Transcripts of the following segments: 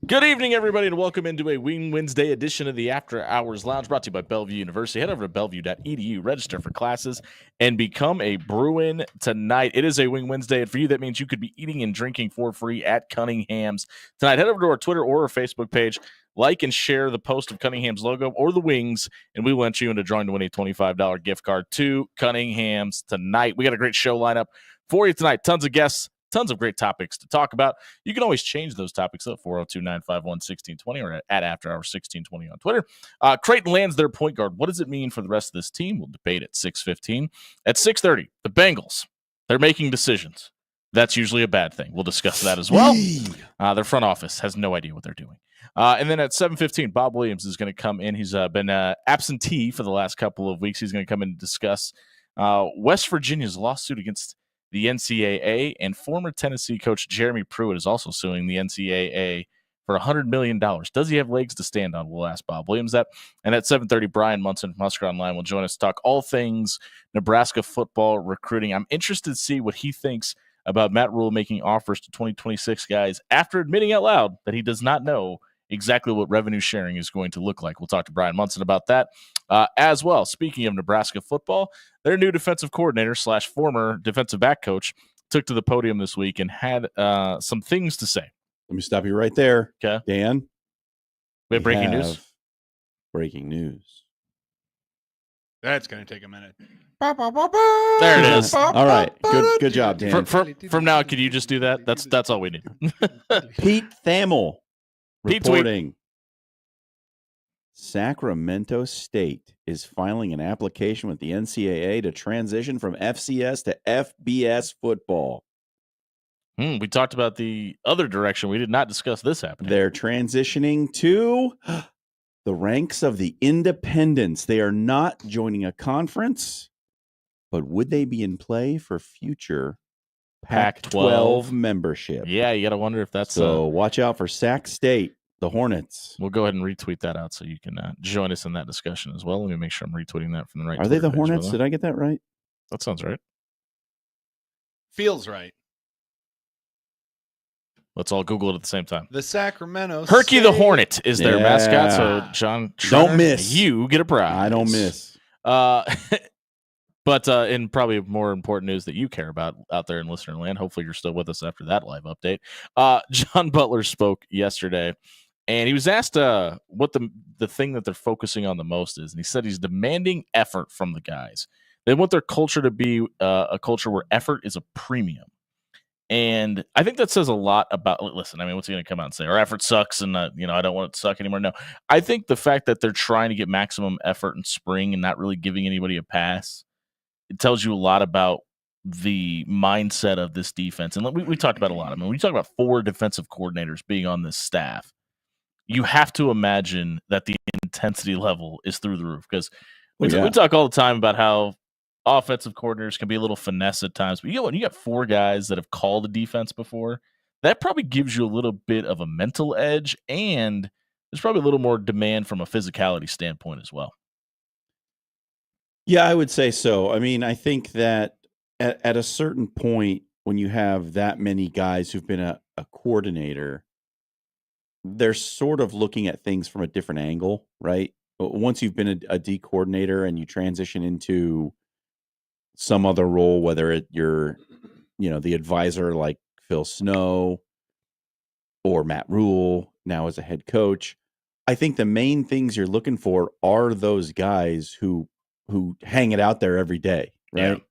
Good evening, everybody, and welcome into a Wing Wednesday edition of the After Hours Lounge, brought to you by Bellevue University. Head over to bellevue.edu, register for classes, and become a Bruin tonight. It is a Wing Wednesday, and for you, that means you could be eating and drinking for free at Cunningham's tonight. Head over to our Twitter or our Facebook page, like and share the post of Cunningham's logo or the Wings, and we will enter you into drawing to win a $25 gift card to Cunningham's tonight. We got a great show lineup for you tonight. Tons of guests. Tons of great topics to talk about. You can always change those topics at 402-951-1620 or at After Hours 1620 on Twitter. Creighton lands their point guard. What does it mean for the rest of this team? We'll debate at 6:15. At 6:30, the Bengals. They're making decisions. That's usually a bad thing. We'll discuss that as well. Their front office has no idea what they're doing. And then at 7:15, Bob Williams is going to come in. He's been absentee for the last couple of weeks. He's going to come in and discuss West Virginia's lawsuit against the NCAA, and former Tennessee coach Jeremy Pruitt is also suing the NCAA for $100 million. Does he have legs to stand on? We'll ask Bob Williams that. And at 7:30, Brian Munson from Husker Online will join us to talk all things Nebraska football recruiting. I'm interested to see what he thinks about Matt Rule making offers to 2026 guys after admitting out loud that he does not know exactly what revenue sharing is going to look like. We'll talk to Brian Munson about that as well. Speaking of Nebraska football, their new defensive coordinator / former defensive back coach took to the podium this week and had some things to say. Let me stop you right there. Okay. Dan. We have breaking news. Breaking news. That's going to take a minute. There it is. All right. Good job, Dan. From now, could you just do that? That's all we need. Pete Thamel Pete reporting. Sacramento State is filing an application with the NCAA to transition from FCS to FBS football. We talked about the other direction. We did not discuss this happening. They're transitioning to the ranks of the independents. They are not joining a conference, but would they be in play for future Pac-12 membership? Yeah, you got to wonder if that's so. Watch out for Sac State, the Hornets. We'll go ahead and retweet that out so you can join us in that discussion as well. Let me make sure I'm retweeting that from the right. Are they the Hornets? Did I get that right? That sounds right. Feels right. Let's all Google it at the same time. The Sacramento Herky State. the Hornet is their mascot. So John, don't miss. You get a prize. I don't miss. But in probably more important news that you care about out there in listener land, hopefully you're still with us after that live update. John Butler spoke yesterday, and he was asked what the thing that they're focusing on the most is, and he said he's demanding effort from the guys. They want their culture to be a culture where effort is a premium. And I think that says a lot about, listen, I mean, what's he going to come out and say? Our effort sucks and, I don't want it to suck anymore. No, I think the fact that they're trying to get maximum effort in spring and not really giving anybody a pass, it tells you a lot about the mindset of this defense. And we talked about a lot. I mean, when you talk about 4 defensive coordinators being on this staff, you have to imagine that the intensity level is through the roof. Because we talk all the time about how offensive coordinators can be a little finesse at times, but when you got 4 guys that have called a defense before, that probably gives you a little bit of a mental edge, and there's probably a little more demand from a physicality standpoint as well. Yeah, I would say so. I mean, I think that at a certain point, when you have that many guys who've been a coordinator, they're sort of looking at things from a different angle, right? Once you've been a D coordinator and you transition into some other role, whether you're, the advisor like Phil Snow or Matt Rule now as a head coach, I think the main things you're looking for are those guys who hang it out there every day, right?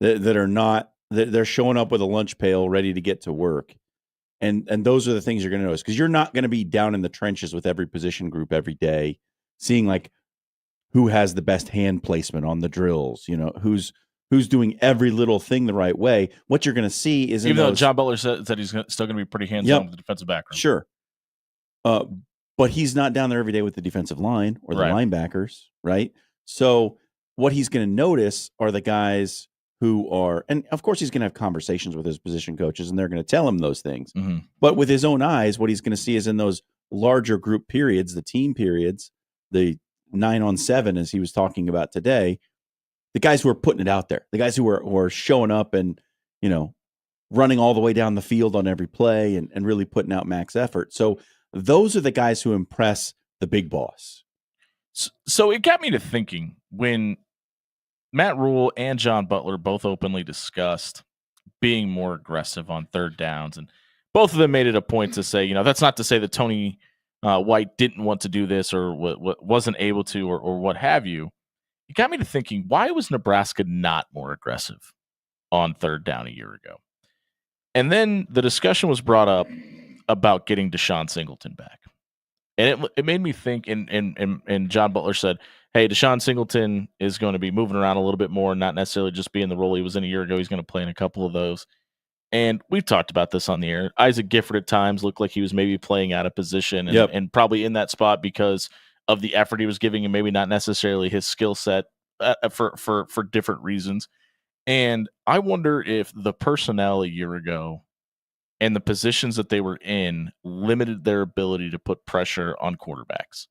Yeah. That are not, they're showing up with a lunch pail ready to get to work. And those are the things you're going to notice, because you're not going to be down in the trenches with every position group every day, seeing like who has the best hand placement on the drills, who's doing every little thing the right way. What you're going to see is, even though John Butler said that he's still going to be pretty hands-on with the defensive background. Sure. But he's not down there every day with the defensive line or the linebackers, right? So what he's going to notice are the guys who are, and of course he's going to have conversations with his position coaches, and they're going to tell him those things. Mm-hmm. But with his own eyes, what he's going to see is in those larger group periods, the team periods, the 9-on-7, as he was talking about today, the guys who are putting it out there, the guys who are showing up and, running all the way down the field on every play and really putting out max effort. So those are the guys who impress the big boss. So it got me to thinking when Matt Rule and John Butler both openly discussed being more aggressive on third downs, and both of them made it a point to say, that's not to say that Tony White didn't want to do this or wasn't able to or what have you. It got me to thinking, why was Nebraska not more aggressive on third down a year ago? And then the discussion was brought up about getting Deshaun Singleton back. And it made me think, and John Butler said, hey, Deshaun Singleton is going to be moving around a little bit more, not necessarily just being the role he was in a year ago. He's going to play in a couple of those. And we've talked about this on the air. Isaac Gifford at times looked like he was maybe playing out of position and probably in that spot because of the effort he was giving and maybe not necessarily his skill set for different reasons. And I wonder if the personnel a year ago and the positions that they were in limited their ability to put pressure on quarterbacks,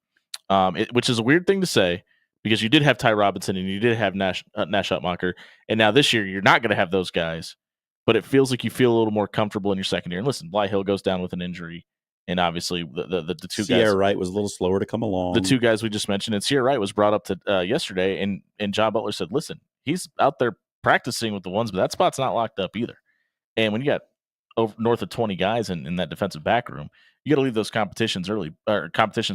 which is a weird thing to say because you did have Ty Robinson and you did have Nash Hutmacher, and now this year you're not going to have those guys, but it feels like you feel a little more comfortable in your secondary. And listen, Bly Hill goes down with an injury, and obviously the two Sierra guys, Wright was a little slower to come along. the two guys we just mentioned, and Sierra Wright was brought up to yesterday, and John Butler said, listen, he's out there practicing with the ones, but that spot's not locked up either. And when you got north of 20 guys in that defensive back room, you got to leave those competitions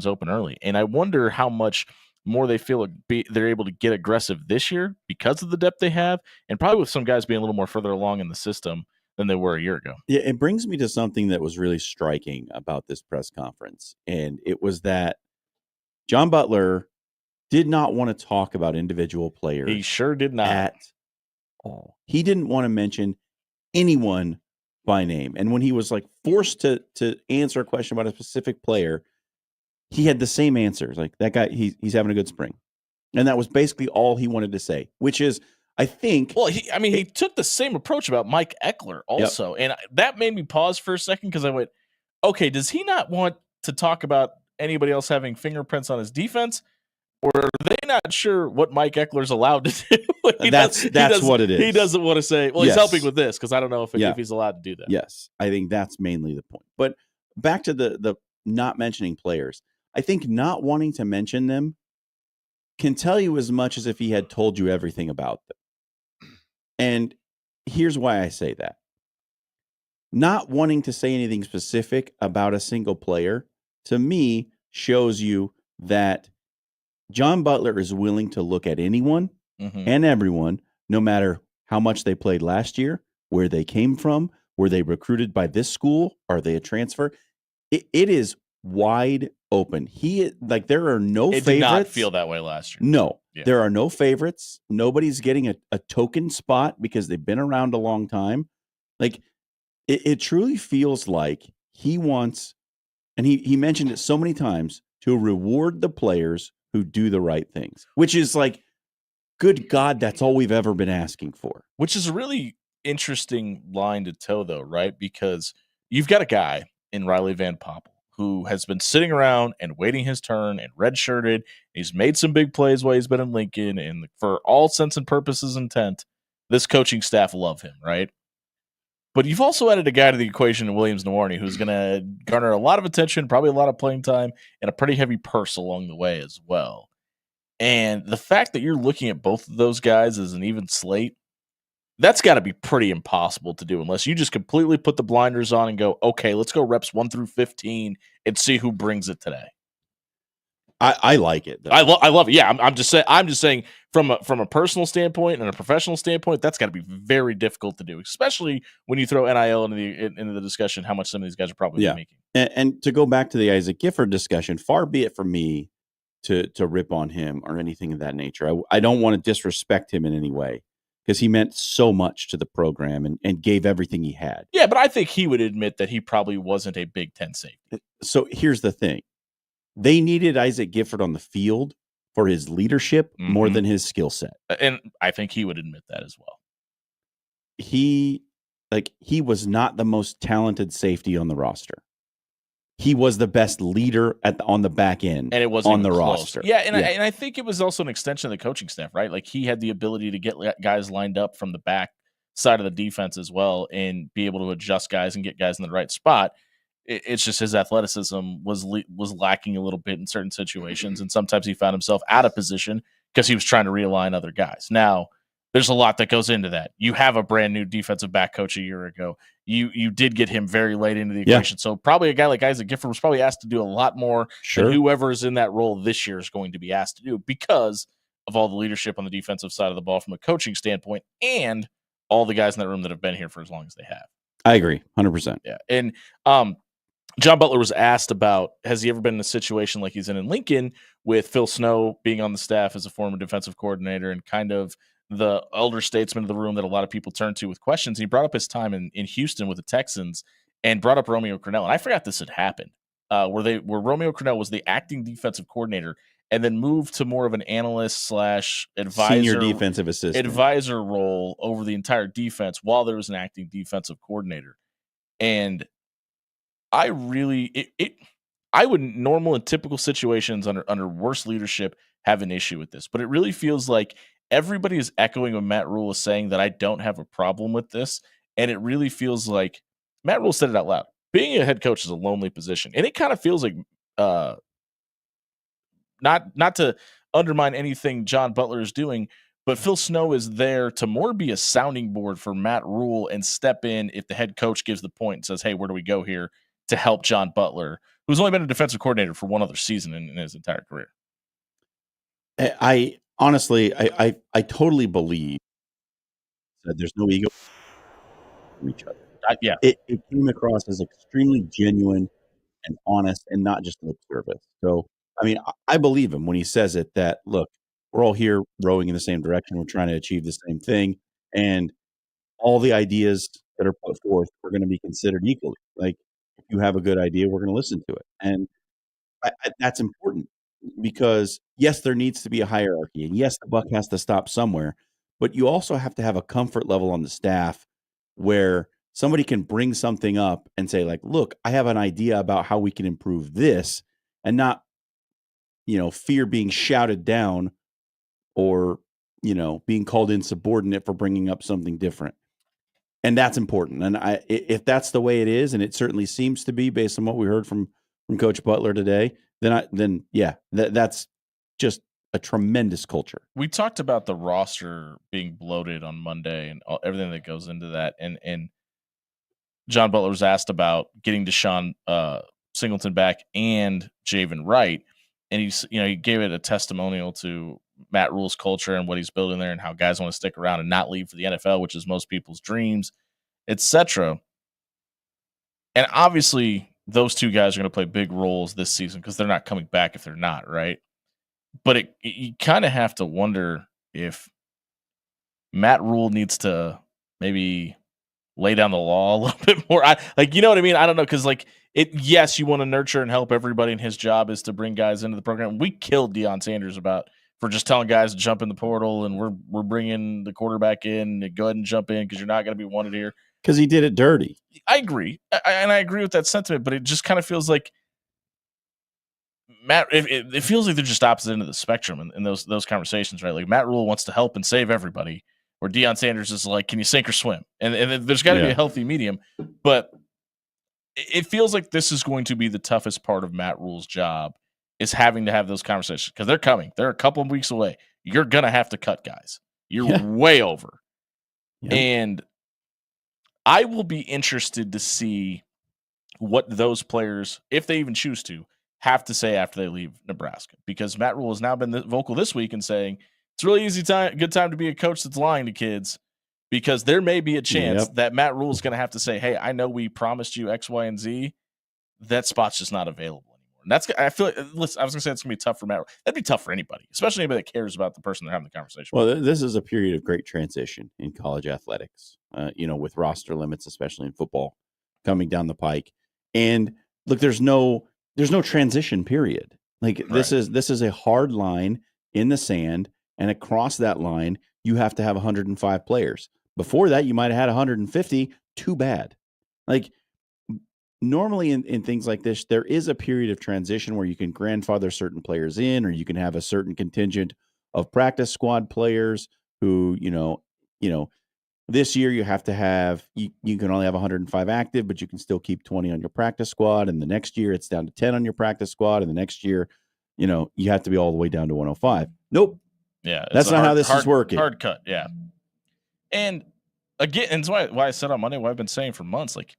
open early. And I wonder how much more they feel they're able to get aggressive this year because of the depth they have, and probably with some guys being a little more further along in the system than they were a year ago. Yeah, it brings me to something that was really striking about this press conference, and it was that John Butler did not want to talk about individual players. He sure did not. At all. He didn't want to mention anyone by name. And when he was forced to answer a question about a specific player, he had the same answers. Like, that guy, he's having a good spring. And that was basically all he wanted to say, which is, I think. Well, he took the same approach about Mike Eckler also. Yep. And that made me pause for a second because I went, okay, does he not want to talk about anybody else having fingerprints on his defense? Or are they not sure what Mike Eckler's allowed to do? That's what it is. He doesn't want to say, well, he's helping with this because I don't know if he's allowed to do that. Yes, I think that's mainly the point. But back to the not mentioning players, I think not wanting to mention them can tell you as much as if he had told you everything about them. And here's why I say that. Not wanting to say anything specific about a single player, to me, shows you that John Butler is willing to look at anyone and everyone, no matter how much they played last year, where they came from, were they recruited by this school, are they a transfer? It is wide open. There are no favorites. It did not feel that way last year. No, there are no favorites. Nobody's getting a token spot because they've been around a long time. It truly feels like he wants, and he mentioned it so many times, to reward the players who do the right things, which is good God, that's all we've ever been asking for. Which is a really interesting line to toe, though, right? Because you've got a guy in Riley Van Poppel who has been sitting around and waiting his turn and redshirted. He's made some big plays while he's been in Lincoln, and for all sense and purposes intent, this coaching staff love him, right? But you've also added a guy to the equation in Williams Nwarni who's going to garner a lot of attention, probably a lot of playing time, and a pretty heavy purse along the way as well. And the fact that you're looking at both of those guys as an even slate, that's got to be pretty impossible to do unless you just completely put the blinders on and go, okay, let's go reps 1 through 15 and see who brings it today. I like it. I love it. Yeah, I'm just saying from a personal standpoint and a professional standpoint, that's got to be very difficult to do, especially when you throw NIL into the discussion. How much some of these guys are probably making. And to go back to the Isaac Gifford discussion, far be it from me to rip on him or anything of that nature. I don't want to disrespect him in any way because he meant so much to the program and gave everything he had. Yeah, but I think he would admit that he probably wasn't a Big Ten safety. So here's the thing. They needed Isaac Gifford on the field for his leadership more than his skill set. And I think he would admit that as well. He was not the most talented safety on the roster. He was the best leader on the back end, and it wasn't on the close. roster. Yeah, and I think it was also an extension of the coaching staff, right? Like he had the ability to get guys lined up from the back side of the defense as well, and be able to adjust guys and get guys in the right spot. It's just his athleticism was lacking a little bit in certain situations, and sometimes he found himself out of position because he was trying to realign other guys. Now, there's a lot that goes into that. You have a brand new defensive back coach a year ago. You did get him very late into the Yeah. equation, so probably a guy like Isaac Gifford was probably asked to do a lot more Sure. than whoever is in that role this year is going to be asked to do because of all the leadership on the defensive side of the ball from a coaching standpoint and all the guys in that room that have been here for as long as they have. I agree, 100%. Yeah, and John Butler was asked about, has he ever been in a situation like he's in Lincoln with Phil Snow being on the staff as a former defensive coordinator and kind of the elder statesman of the room that a lot of people turn to with questions. He brought up his time in Houston with the Texans and brought up Romeo Crennel. And I forgot this had happened, where Romeo Crennel was the acting defensive coordinator and then moved to more of an analyst / advisor, Senior defensive assistant. advisor role over the entire defense while there was an acting defensive coordinator. And I really I would normal in typical situations under worse leadership have an issue with this, but it really feels like everybody is echoing what Matt Rule is saying, that I don't have a problem with this, and it really feels like Matt Rule said it out loud. Being a head coach is a lonely position, and it kind of feels like not to undermine anything John Butler is doing, but Phil Snow is there to more be a sounding board for Matt Rule and step in if the head coach gives the point and says, "Hey, where do we go here?" to help John Butler, who's only been a defensive coordinator for one other season in his entire career. I honestly, I totally believe that there's no ego from each other. Yeah, It came across as extremely genuine and honest and not just lip service. So, I mean, I believe him when he says it, that, look, we're all here rowing in the same direction. We're trying to achieve the same thing. And all the ideas that are put forth are going to be considered equally. Like, if you have a good idea, we're going to listen to it. And that's important because, yes, there needs to be a hierarchy. And yes, the buck has to stop somewhere. But you also have to have a comfort level on the staff where somebody can bring something up and say, like, look, I have an idea about how we can improve this, and not, fear being shouted down or, being called insubordinate for bringing up something different. And that's important. And if that's the way it is, and it certainly seems to be based on what we heard from Coach Butler today, then that's just a tremendous culture. We talked about the roster being bloated on Monday and everything that goes into that, and John Butler was asked about getting Deshaun Singleton back and Javen Wright, and he gave it a testimonial to Matt Rule's culture and what he's building there, and how guys want to stick around and not leave for the NFL, which is most people's dreams, etc. And obviously, those two guys are going to play big roles this season because they're not coming back if they're not, right? But you kind of have to wonder if Matt Rule needs to maybe lay down the law a little bit more. You know what I mean? I don't know, because yes, you want to nurture and help everybody, and his job is to bring guys into the program. We killed Deion Sanders for just telling guys to jump in the portal, and we're bringing the quarterback in. And go ahead and jump in because you're not going to be wanted here. Because he did it dirty. I agree, and I agree with that sentiment, but it just kind of feels like Matt. It feels like they're just opposite end of the spectrum in those conversations, right? Like Matt Rule wants to help and save everybody, where Deion Sanders is like, "Can you sink or swim?" And there's got to be a healthy medium, but it feels like this is going to be the toughest part of Matt Rule's job, is having to have those conversations, because they're coming. They're a couple of weeks away. You're gonna have to cut guys. You're way over, and I will be interested to see what those players, if they even choose to, have to say after they leave Nebraska, because Matt Rule has now been vocal this week and saying it's a really good time to be a coach that's lying to kids, because there may be a chance that Matt Rule is going to have to say, "Hey, I know we promised you X, Y, and Z. That spot's just not available anymore." And I feel like, listen, I was going to say it's going to be tough for Matt Rule. That'd be tough for anybody, especially anybody that cares about the person they're having the conversation with. Well, this is a period of great transition in college athletics, with roster limits, especially in football, coming down the pike. And look, there's no transition period. This is a hard line in the sand, and across that line, you have to have 105 players. Before that, you might have had 150. Too bad. Normally in things like this, there is a period of transition where you can grandfather certain players in, or you can have a certain contingent of practice squad players who, This year, you have to have you can only have 105 active, but you can still keep 20 on your practice squad. And the next year, it's down to 10 on your practice squad. And the next year, you have to be all the way down to 105. Nope, Yeah, it's that's a not how hard- this is hard- working. Hard cut, yeah. And again, and it's why I said on Monday, what I've been saying for months, like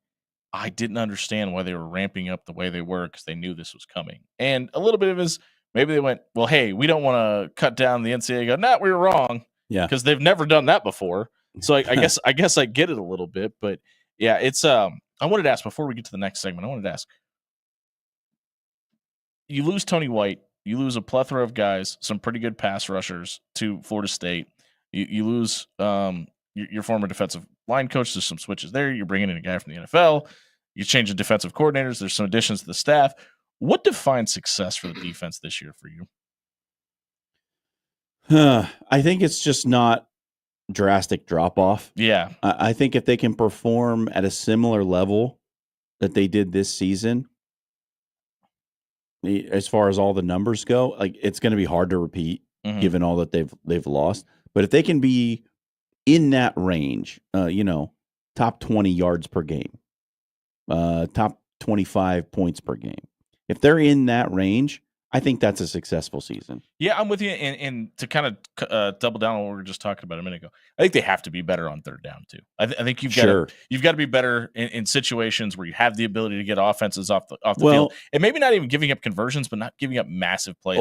I didn't understand why they were ramping up the way they were because they knew this was coming. And a little bit of it is maybe they went, well, hey, we don't want to cut down the NCAA. Go, nah, we were wrong. Yeah. Because they've never done that before. So I guess I get it a little bit, but yeah, it's I wanted to ask before we get to the next segment, I wanted to ask, you lose Tony White, you lose a plethora of guys, some pretty good pass rushers to Florida State. You lose your former defensive line coach. There's some switches there. You're bringing in a guy from the NFL. You're changing defensive coordinators. There's some additions to the staff. What defines success for the defense this year for you? I think it's just not drastic drop off. Yeah. I think if they can perform at a similar level that they did this season, as far as all the numbers go, like it's going to be hard to repeat given all that they've lost. But if they can be in that range, top 20 yards per game, top 25 points per game, if they're in that range, I think that's a successful season. Yeah, I'm with you. And to kind of double down on what we were just talking about a minute ago, I think they have to be better on third down too. I think you've got to be better in situations where you have the ability to get offenses off the field, and maybe not even giving up conversions, but not giving up massive plays.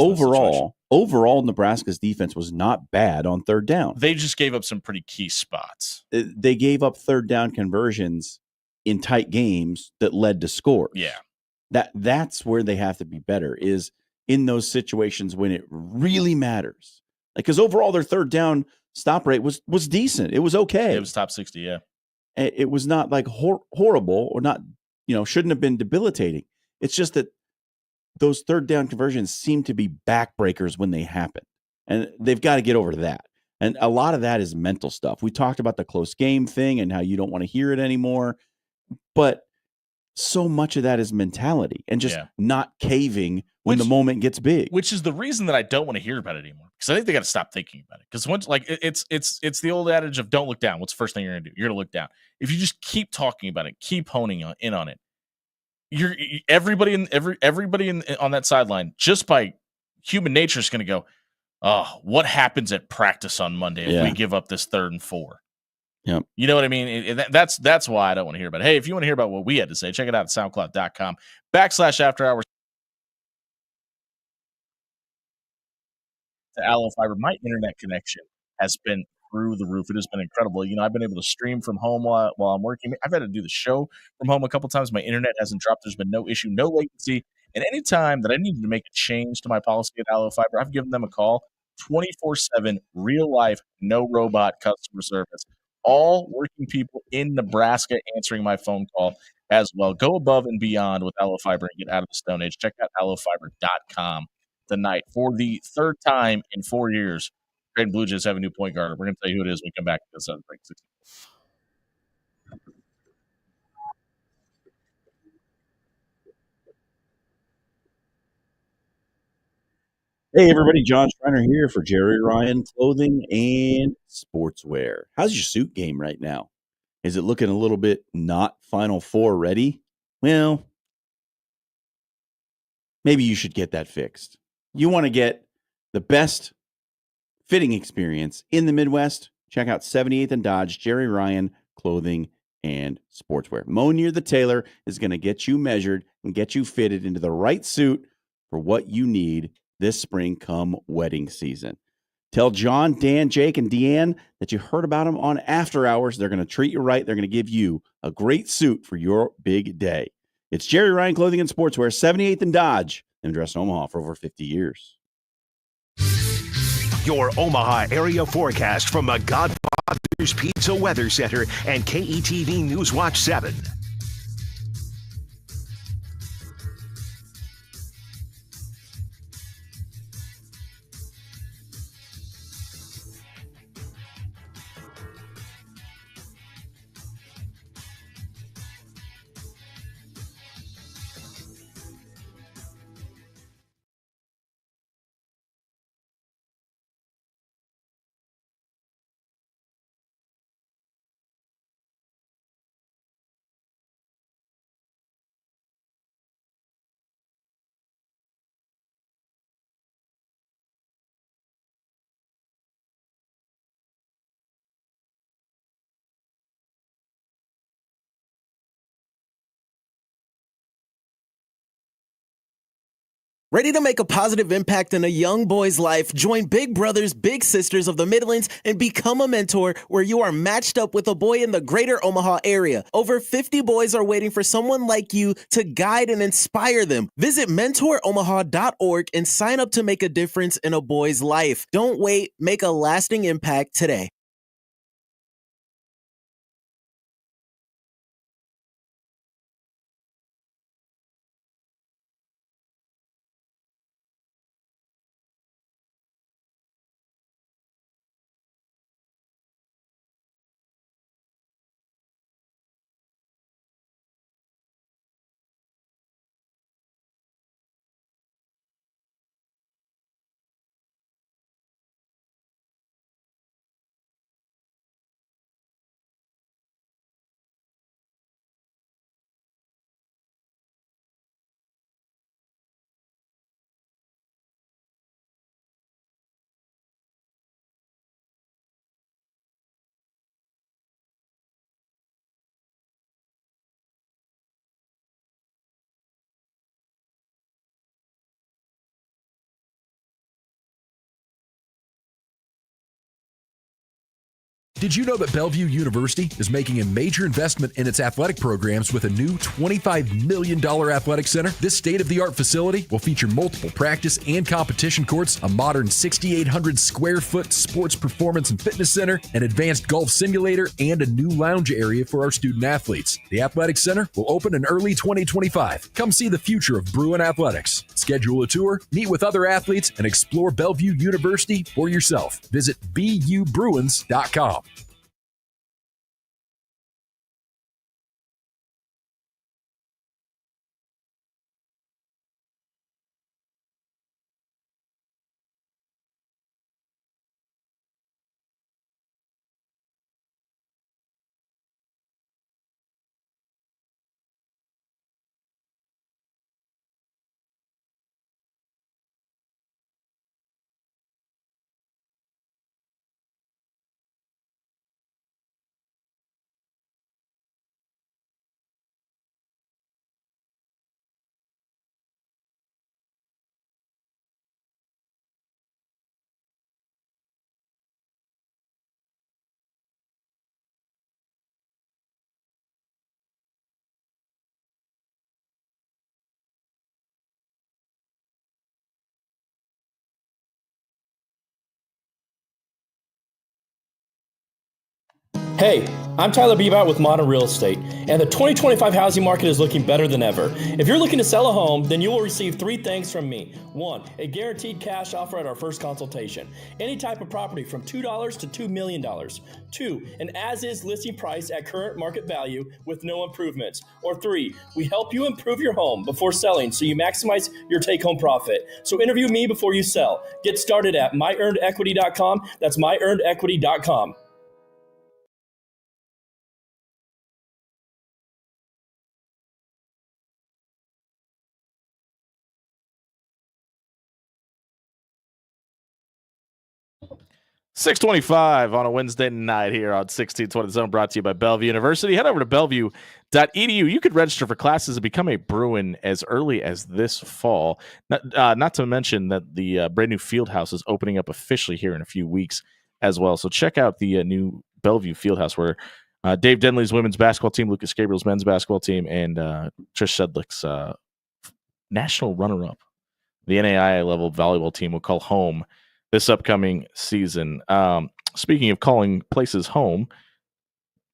Overall, Nebraska's defense was not bad on third down. They just gave up some pretty key spots. They gave up third down conversions in tight games that led to scores. Yeah, that's where they have to be better, is in those situations when it really matters. Because overall, their third down stop rate was decent. It was okay. It was top 60, yeah. It was not like horrible or not, shouldn't have been debilitating. It's just that those third down conversions seem to be backbreakers when they happen. And they've got to get over that. And a lot of that is mental stuff. We talked about the close game thing and how you don't want to hear it anymore. But so much of that is mentality and just not caving when the moment gets big. Which is the reason that I don't want to hear about it anymore. Because I think they got to stop thinking about it. Because once, like, it's the old adage of don't look down. What's the first thing you're going to do? You're going to look down. If you just keep talking about it, keep honing in on it, everybody on that sideline, just by human nature, is going to go, oh, what happens at practice on Monday if we give up this 3rd and 4? Yep. You know what I mean? That's why I don't want to hear about it. Hey, if you want to hear about what we had to say, check it out at soundcloud.com/afterhours. To Allo Fiber, my internet connection has been through the roof. It has been incredible. I've been able to stream from home while I'm working. I've had to do the show from home a couple times. My internet hasn't dropped. There's been no issue, no latency. And any time that I needed to make a change to my policy at Allo Fiber, I've given them a call. 24/7, real life, no robot customer service. All working people in Nebraska answering my phone call as well. Go above and beyond with Allo Fiber and get out of the Stone Age. Check out allofiber.com tonight. For the 3rd time in 4 years, Creighton Blue Jays have a new point guard. We're going to tell you who it is when we come back to this break. Hey, everybody. John Schreiner here for Jerry Ryan Clothing and Sportswear. How's your suit game right now? Is it looking a little bit not Final Four ready? Well, maybe you should get that fixed. You want to get the best fitting experience in the Midwest? Check out 78th and Dodge, Jerry Ryan Clothing and Sportswear. Mo Near the Tailor is going to get you measured and get you fitted into the right suit for what you need this spring come wedding season. Tell John, Dan, Jake, and Deanne that you heard about them on After Hours. They're going to treat you right. They're going to give you a great suit for your big day. It's Jerry Ryan Clothing and Sportswear, 78th and Dodge, in Dress Omaha for over 50 years. Your Omaha area forecast from the Godfather's Pizza Weather Center and KETV News Watch 7. Ready to make a positive impact in a young boy's life? Join Big Brothers Big Sisters of the Midlands and become a mentor where you are matched up with a boy in the greater Omaha area. Over 50 boys are waiting for someone like you to guide and inspire them. Visit mentoromaha.org and sign up to make a difference in a boy's life. Don't wait, make a lasting impact today. Did you know that Bellevue University is making a major investment in its athletic programs with a new $25 million athletic center? This state-of-the-art facility will feature multiple practice and competition courts, a modern 6,800 square foot sports performance and fitness center, an advanced golf simulator, and a new lounge area for our student athletes. The athletic center will open in early 2025. Come see the future of Bruin athletics. Schedule a tour, meet with other athletes, and explore Bellevue University for yourself. Visit BUBruins.com. Hey, I'm Tyler Bebot with Modern Real Estate, and the 2025 housing market is looking better than ever. If you're looking to sell a home, then you will receive 3 things from me. 1, a guaranteed cash offer at our first consultation. Any type of property from $2 to $2 million. 2, an as-is listing price at current market value with no improvements. Or 3, we help you improve your home before selling so you maximize your take-home profit. So interview me before you sell. Get started at myearnedequity.com. That's myearnedequity.com. $6:25 on a Wednesday night here on 1620 Zone, brought to you by Bellevue University. Head over to bellevue.edu. You could register for classes and become a Bruin as early as this fall. Not to mention that the brand new field house is opening up officially here in a few weeks as well. So check out the new Bellevue field house where Dave Denley's women's basketball team, Lucas Gabriel's men's basketball team, and Trish Sedlick's national runner-up, the NAIA level volleyball team, will call home this upcoming season. Speaking of calling places home,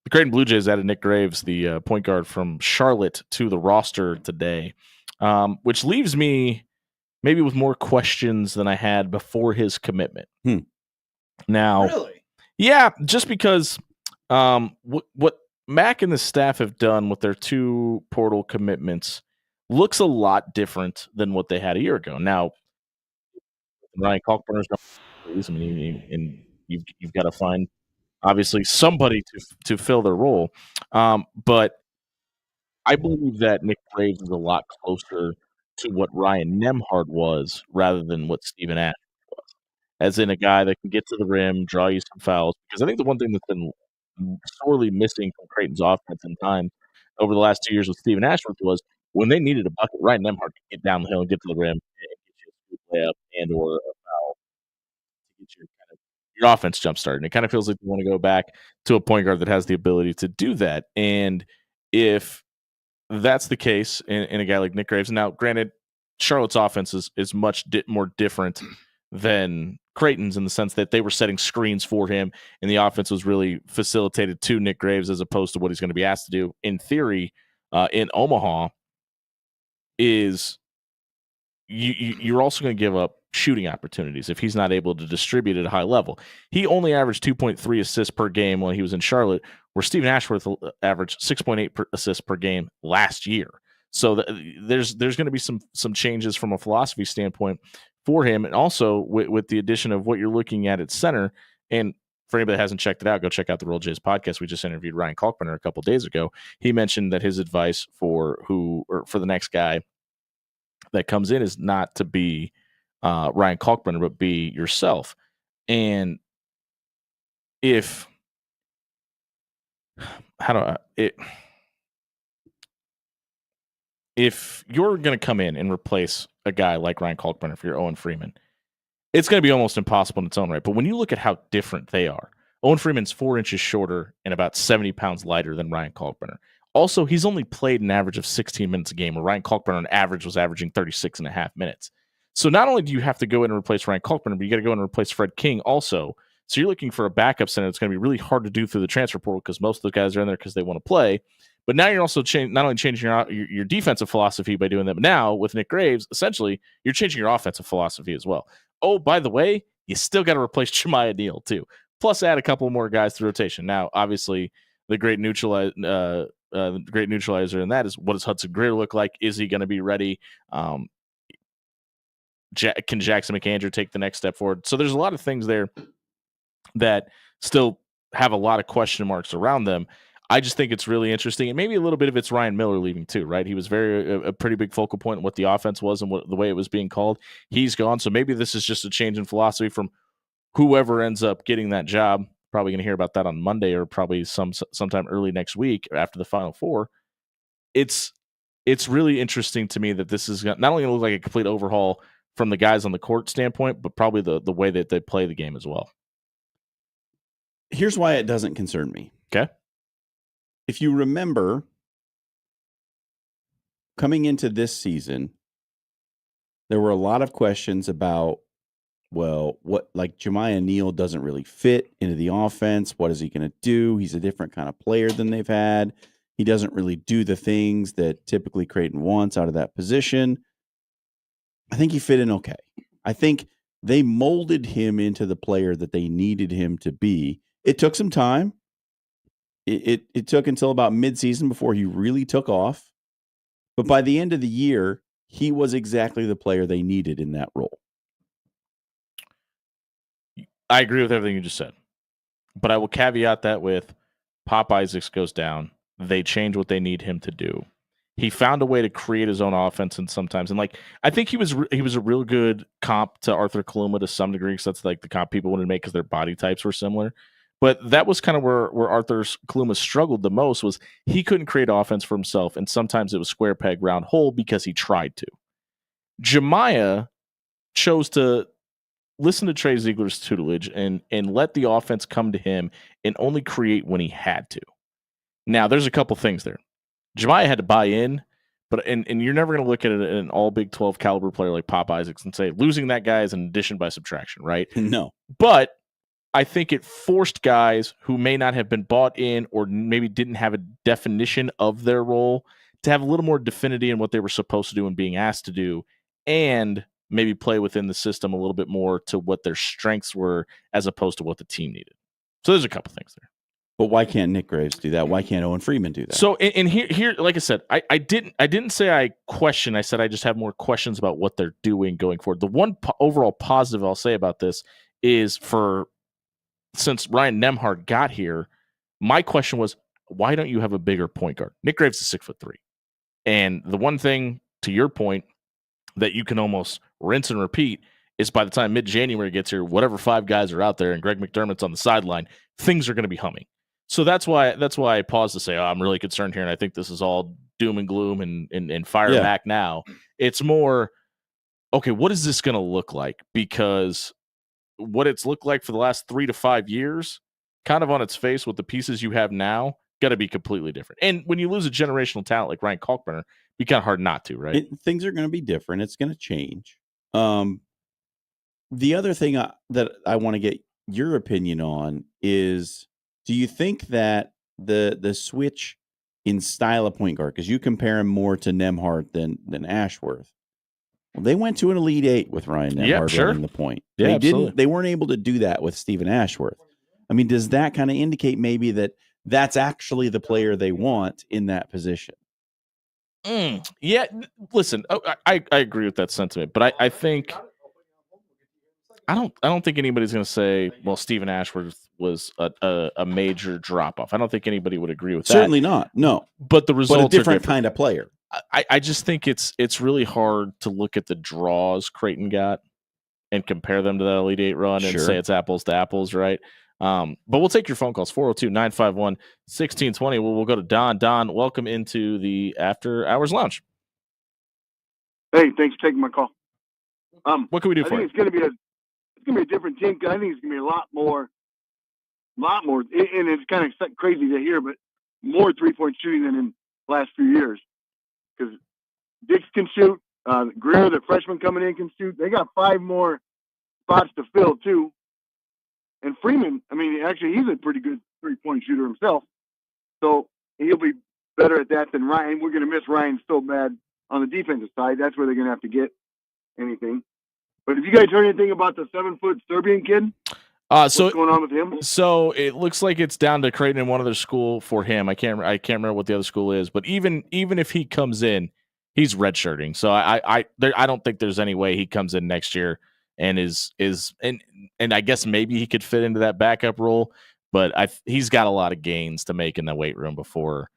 the Creighton Blue Jays added Nick Graves, the point guard from Charlotte, to the roster today, which leaves me maybe with more questions than I had before his commitment. Now, Really? yeah, just because what Mac and the staff have done with their 2 portal commitments looks a lot different than what they had a year ago. Now, Ryan Kalkbrenner's not lose. I mean, and you've got to find obviously somebody to fill their role. But I believe that Nick Graves is a lot closer to what Ryan Nemhard was rather than what Steven Ash was, as in a guy that can get to the rim, draw you some fouls. Because I think the one thing that's been sorely missing from Creighton's offense in time over the last 2 years with Steven Ashworth was when they needed a bucket, Ryan Nemhard could get down the hill and get to the rim and get layup and or a foul to get your offense jump started. And it kind of feels like you want to go back to a point guard that has the ability to do that. And if that's the case in a guy like Nick Graves, now granted, Charlotte's offense is much more different than Creighton's in the sense that they were setting screens for him, and the offense was really facilitated to Nick Graves as opposed to what he's going to be asked to do. In theory, in Omaha, is you're also going to give up shooting opportunities if he's not able to distribute at a high level. He only averaged 2.3 assists per game when he was in Charlotte, where Stephen Ashworth averaged 6.8 assists per game last year. So there's going to be some changes from a philosophy standpoint for him, and also with the addition of what you're looking at center. And for anybody that hasn't checked it out, go check out the Roll Jays podcast. We just interviewed Ryan Kalkbrenner a couple days ago. He mentioned that his advice for the next guy that comes in is not to be Ryan Kalkbrenner, but be yourself. And if if you're going to come in and replace a guy like Ryan Kalkbrenner for your Owen Freeman, it's going to be almost impossible in its own right. But when you look at how different they are, Owen Freeman's 4 inches shorter and about 70 pounds lighter than Ryan Kalkbrenner. Also, he's only played an average of 16 minutes a game, where Ryan Kalkbrenner on average was averaging 36 and a half minutes. So not only do you have to go in and replace Ryan Kalkbrenner, but you got to go in and replace Fred King also. So you're looking for a backup center that's going to be really hard to do through the transfer portal because most of the guys are in there because they want to play. But now you're also not only changing your defensive philosophy by doing that, but now with Nick Graves, essentially, you're changing your offensive philosophy as well. Oh, by the way, you still got to replace Jemiah Neal too. Plus add a couple more guys to rotation. Now, obviously, the great neutralizer in that is, what does Hudson Greer look like? Is he going to be ready? Can Jackson McAndrew take the next step forward? So there's a lot of things there that still have a lot of question marks around them. I just think it's really interesting, and maybe a little bit of it's Ryan Miller leaving too, right? He was a pretty big focal point in what the offense was and the way it was being called. He's gone, so maybe this is just a change in philosophy from whoever ends up getting that job. Probably going to hear about that on Monday or probably sometime early next week after the Final Four. It's really interesting to me that this is not only going to look like a complete overhaul from the guys on the court standpoint, but probably the way that they play the game as well. Here's why it doesn't concern me. Okay. If you remember, coming into this season, there were a lot of questions about, well, like Jemiah Neal doesn't really fit into the offense. What is he going to do? He's a different kind of player than they've had. He doesn't really do the things that typically Creighton wants out of that position. I think he fit in okay. I think they molded him into the player that they needed him to be. It took some time. It took until about midseason before he really took off. But by the end of the year, he was exactly the player they needed in that role. I agree with everything you just said. But I will caveat that with Pop Isaacs goes down. They change what they need him to do. He found a way to create his own offense, and sometimes, and like, I think he was a real good comp to Arthur Kaluma to some degree, because that's like the comp people wanted to make because their body types were similar. But that was kind of where Arthur Kaluma struggled the most, was he couldn't create offense for himself, and sometimes it was square peg round hole because he tried to. Jemiah chose to listen to Trey Ziegler's tutelage and let the offense come to him and only create when he had to. Now, there's a couple things there. Jemiah had to buy in, but and you're never going to look at an all Big 12 caliber player like Pop Isaacs and say losing that guy is an addition by subtraction, right? No. But I think it forced guys who may not have been bought in or maybe didn't have a definition of their role to have a little more definity in what they were supposed to do and being asked to do, and maybe play within the system a little bit more to what their strengths were as opposed to what the team needed. So there's a couple things there. But why can't Nick Graves do that? Why can't Owen Freeman do that? So, and here, like I said, I didn't say I question. I said I just have more questions about what they're doing going forward. The one overall positive I'll say about this is, since Ryan Nembhard got here, my question was, why don't you have a bigger point guard? Nick Graves is 6'3", and the one thing, to your point, that you can almost rinse and repeat is by the time mid-January gets here, whatever 5 guys are out there and Greg McDermott's on the sideline, things are going to be humming. So that's why I paused to say, I'm really concerned here, and I think this is all doom and gloom and fire back now. It's more, okay, what is this going to look like? Because what it's looked like for the last 3 to 5 years, kind of on its face with the pieces you have now, got to be completely different. And when you lose a generational talent like Ryan Kalkbrenner, be kind of hard not to, right? Things are going to be different. It's going to change. The other thing that I want to get your opinion on is, do you think that the switch in style of point guard, because you compare him more to Nemhart than Ashworth. Well, they went to an Elite Eight with Ryan Nemhart running the point. Yeah, They weren't able to do that with Stephen Ashworth. I mean, does that kind of indicate maybe that that's actually the player they want in that position? Yeah, listen, I agree with that sentiment, but I think I don't think anybody's going to say, well, Stephen Ashworth was a major drop off. I don't think anybody would agree with that. Certainly not. No, but the results but a different are kind of player. I just think it's really hard to look at the draws Creighton got and compare them to that Elite Eight run and say it's apples to apples, right? But we'll take your phone calls, 402-951-1620. We'll go to Don. Don, welcome into the After Hours Lounge. Hey, thanks for taking my call. What can we do I for think you? it's going to be a different team. I think it's going to be a lot more, and it's kind of crazy to hear, but more 3-point shooting than in the last few years. Because Dix can shoot. Greer, the freshman coming in, can shoot. They got 5 more spots to fill, too. And Freeman, I mean, actually, he's a pretty good 3-point shooter himself. So he'll be better at that than Ryan. We're going to miss Ryan so bad on the defensive side. That's where they're going to have to get anything. But have you guys heard anything about the 7-foot Serbian kid? What's going on with him? So it looks like it's down to Creighton in one other school for him. I can't remember what the other school is, but even if he comes in, he's redshirting. So I don't think there's any way he comes in next year and and I guess maybe he could fit into that backup role, but he's got a lot of gains to make in the weight room before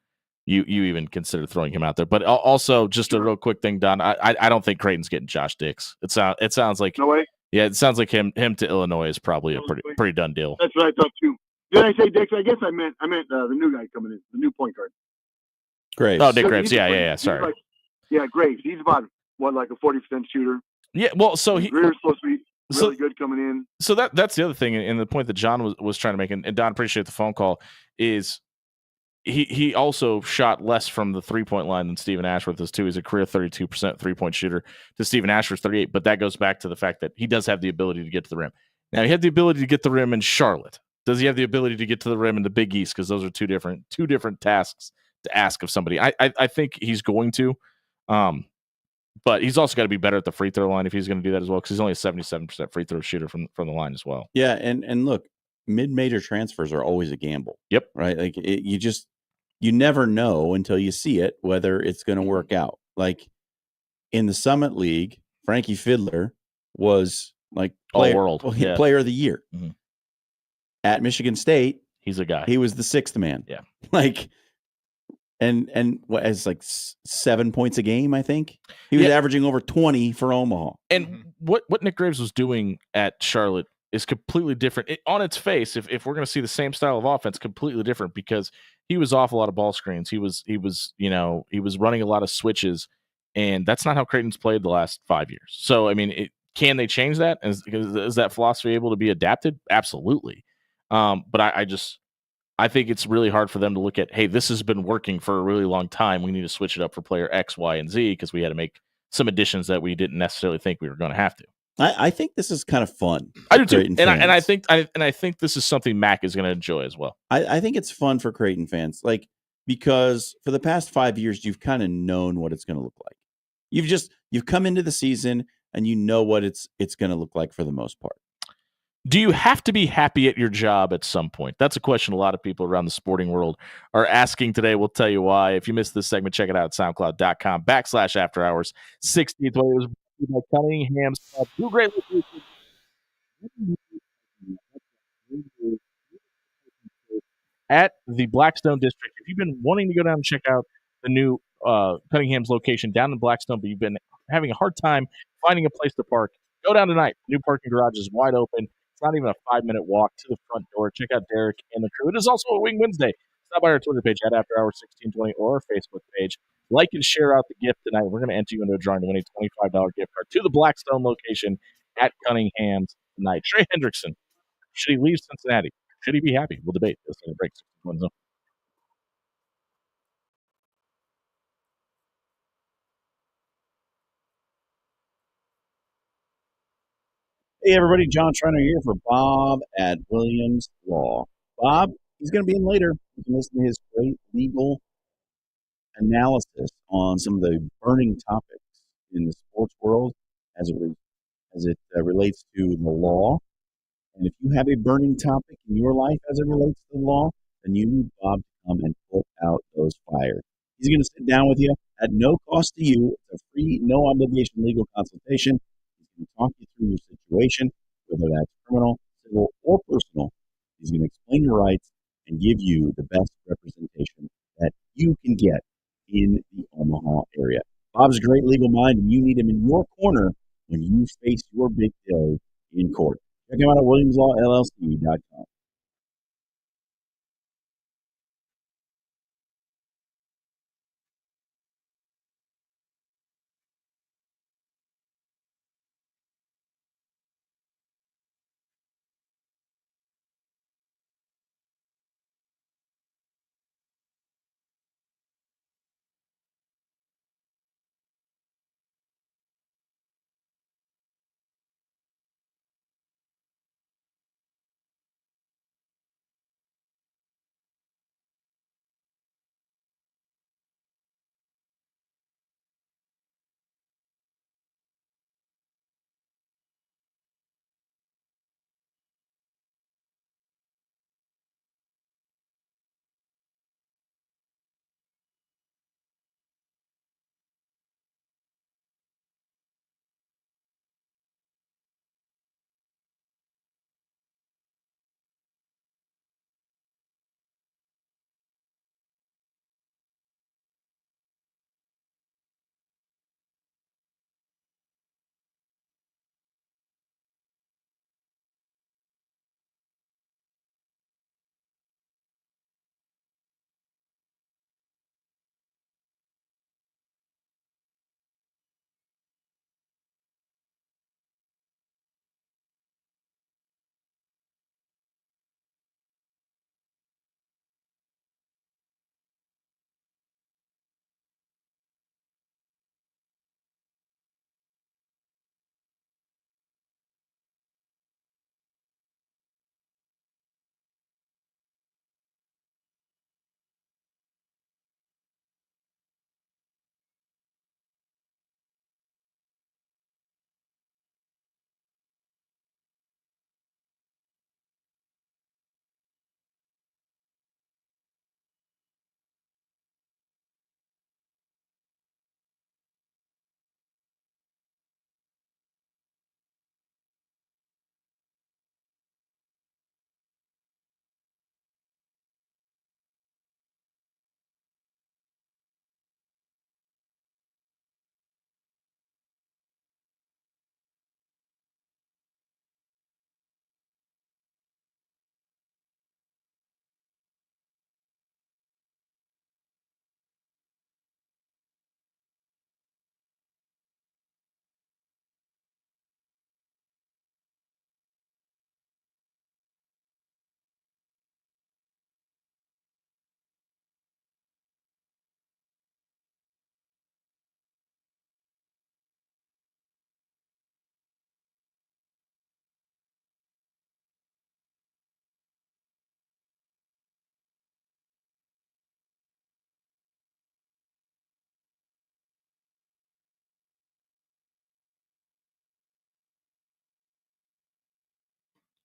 you even consider throwing him out there. But also, just a real quick thing, Don, I don't think Creighton's getting Josh Dix. It sounds like no way. Yeah, it sounds like him to Illinois is probably a pretty done deal. That's what I thought too. Did I say Dix? I guess I meant the new guy coming in, the new point guard. Graves. Oh, Nick Graves. Yeah. Sorry. Graves. He's about like a 40% shooter. Yeah. Well, so Greer's supposed to be really good coming in. So that's the other thing, and the point that John was trying to make, and Don, appreciate the phone call, is he also shot less from the 3-point line than Stephen Ashworth is too. He's a career 32% 3-point shooter to Stephen Ashworth's 38, but that goes back to the fact that he does have the ability to get to the rim. Now, he had the ability to get the rim in Charlotte. Does he have the ability to get to the rim in the Big East? Because those are two different tasks to ask of somebody. I think he's going to, but he's also got to be better at the free throw line if he's going to do that as well, because he's only a 77% free throw shooter from the line as well. Yeah, and look, mid-major transfers are always a gamble. Yep. Right? Like you never know until you see it whether it's going to work out. Like in the Summit League, Frankie Fiddler was like player of the year. Mm-hmm. At Michigan State, he's a guy. He was the 6th man. Yeah. Like and what, as like 7 points a game, I think. He was averaging over 20 for Omaha. And what Nick Graves was doing at Charlotte is completely different. On its face, if we're going to see the same style of offense, completely different, because he was off a lot of ball screens. He was running a lot of switches, and that's not how Creighton's played the last 5 years. So, I mean, can they change that? Is that philosophy able to be adapted? Absolutely. But I think it's really hard for them to look at, hey, this has been working for a really long time. We need to switch it up for player X, Y, and Z because we had to make some additions that we didn't necessarily think we were going to have to. I think this is kind of fun. I do too, and I think this is something Mac is going to enjoy as well. I think it's fun for Creighton fans, like, because for the past 5 years you've kind of known what it's going to look like. You've come into the season and you know what it's going to look like for the most part. Do you have to be happy at your job at some point? That's a question a lot of people around the sporting world are asking today. We'll tell you why. If you missed this segment, check it out at soundcloud.com/afterhours. 16th way was by Cunningham's two great locations at the Blackstone District. If you've been wanting to go down and check out the new Cunningham's location down in Blackstone, but you've been having a hard time finding a place to park, go down tonight. The new parking garage is wide open. It's not even a 5-minute walk to the front door. Check out Derek and the crew. It is also a Wing Wednesday. Stop by our Twitter page at After Hours 1620 or our Facebook page Like and share out the gift tonight. We're going to enter you into a drawing to win a $25 gift card to the Blackstone location at Cunningham's tonight. Trey Hendrickson, should he leave Cincinnati? Should he be happy? We'll debate. Let's take a break. Hey, everybody. John Trenner here for Bob at Williams Law. Bob, he's going to be in later. You can listen to his great legal analysis on some of the burning topics in the sports world as it relates to the law. And if you have a burning topic in your life as it relates to the law, then you need Bob to come and put out those fires. He's going to sit down with you at no cost to you. It's a free, no obligation legal consultation. He's going to talk you through your situation, whether that's criminal, civil, or personal. He's going to explain your rights and give you the best representation that you can get in the Omaha area. Bob's a great legal mind, and you need him in your corner when you face your big day in court. Check him out at williamslawllc.com.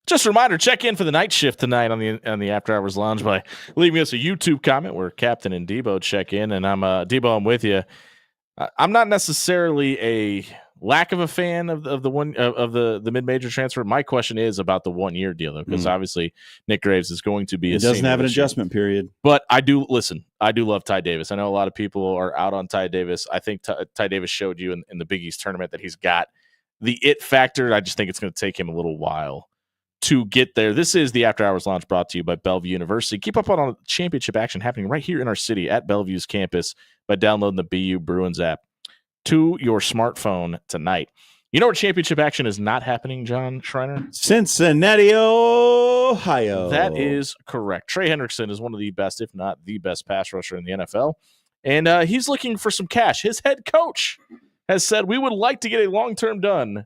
Just a reminder, check in for the night shift tonight on the After Hours Lounge by leaving us a YouTube comment where Captain and Debo check in. And Debo, I'm with you. I'm not necessarily a lack of a fan of the mid-major transfer. My question is about the 1 year deal, though, because obviously Nick Graves is going to be. It doesn't have an adjustment period. But I do love Ty Davis. I know a lot of people are out on Ty Davis. I think Ty Davis showed you in the Big East tournament that he's got the it factor. I just think it's going to take him a little while to get there. This is the After Hours Lounge brought to you by Bellevue University. Keep up on all the championship action happening right here in our city at Bellevue's campus by downloading the BU Bruins app to your smartphone tonight. You know where championship action is not happening, John Schreiner? Cincinnati, Ohio. That is correct. Trey Hendrickson is one of the best, if not the best, pass rusher in the NFL. And he's looking for some cash. His head coach has said, we would like to get a long-term deal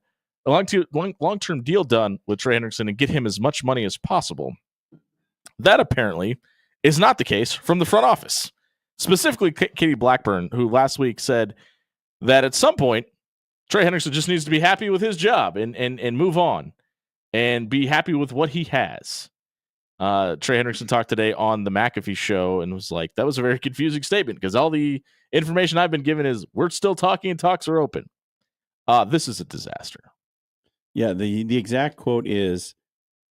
done with Trey Hendrickson and get him as much money as possible. That apparently is not the case from the front office. Specifically, Katie Blackburn, who last week said that at some point, Trey Hendrickson just needs to be happy with his job and move on and be happy with what he has. Trey Hendrickson talked today on the McAfee show and was like, that was a very confusing statement because all the information I've been given is we're still talking and talks are open. This is a disaster. Yeah, the exact quote is,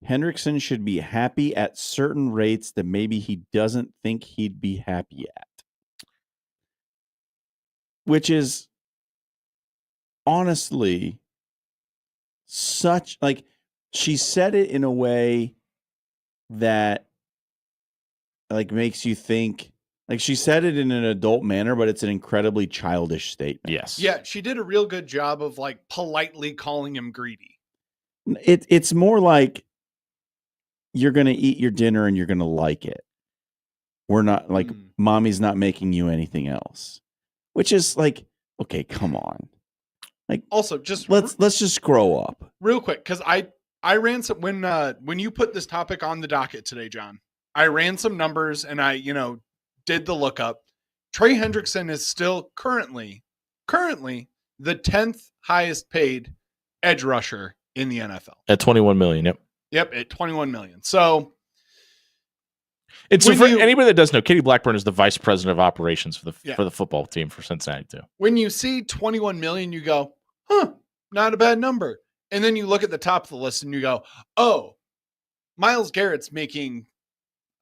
Hendrickson should be happy at certain rates that maybe he doesn't think he'd be happy at. Which is honestly such, like, she said it in a way that like makes you think, like, she said it in an adult manner, but it's an incredibly childish statement. Yes. Yeah, she did a real good job of like politely calling him greedy. It's more like you're going to eat your dinner and you're going to like it. We're not like mommy's not making you anything else, which is like, okay, come on. Like, also just let's just grow up real quick. Cause I ran some, when you put this topic on the docket today, John, I ran some numbers and I, did the lookup. Trey Hendrickson is still currently the 10th highest paid edge rusher in the NFL at $21 million. Yep. At $21 million. So it's for anybody that doesn't know, Katie Blackburn is the vice president of operations for the football team for Cincinnati too. When you see 21 million, you go, not a bad number. And then you look at the top of the list and you go, oh, Myles Garrett's making,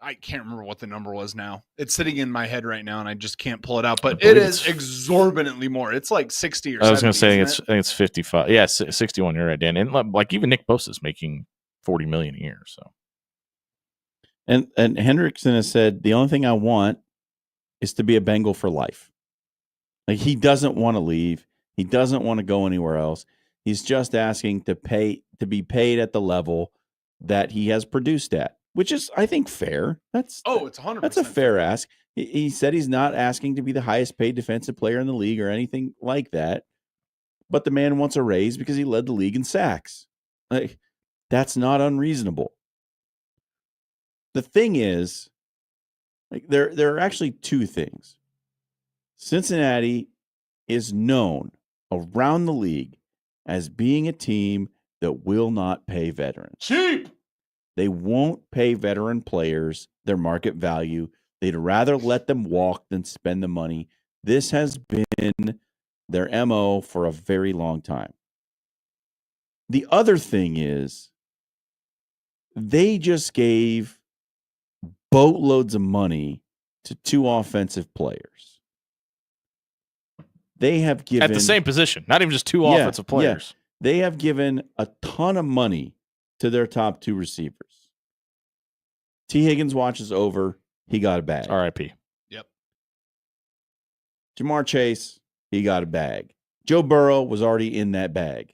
I can't remember what the number was now. It's sitting in my head right now and I just can't pull it out, but it is exorbitantly more. It's like 60 or 70. I was going to say, I think it's 55. Yeah, 61. You're right, Dan. And like even Nick Bosa is making $40 million a year. So. And Hendrickson has said, the only thing I want is to be a Bengal for life. Like, he doesn't want to leave. He doesn't want to go anywhere else. He's just asking to be paid at the level that he has produced at, which is, I think, fair. It's 100%. That's a fair ask. He said he's not asking to be the highest paid defensive player in the league or anything like that. But the man wants a raise because he led the league in sacks. Like, that's not unreasonable. The thing is, like, there are actually two things. Cincinnati is known around the league as being a team that will not pay veterans. Cheap. They won't pay veteran players their market value. They'd rather let them walk than spend the money. This has been their MO for a very long time. The other thing is, they just gave boatloads of money to two offensive players. They have given at the same position, not even just two offensive players. Yeah, they have given a ton of money to their top two receivers. T. Higgins' watch is over. He got a bag. R.I.P. Yep. Jamar Chase, he got a bag. Joe Burrow was already in that bag.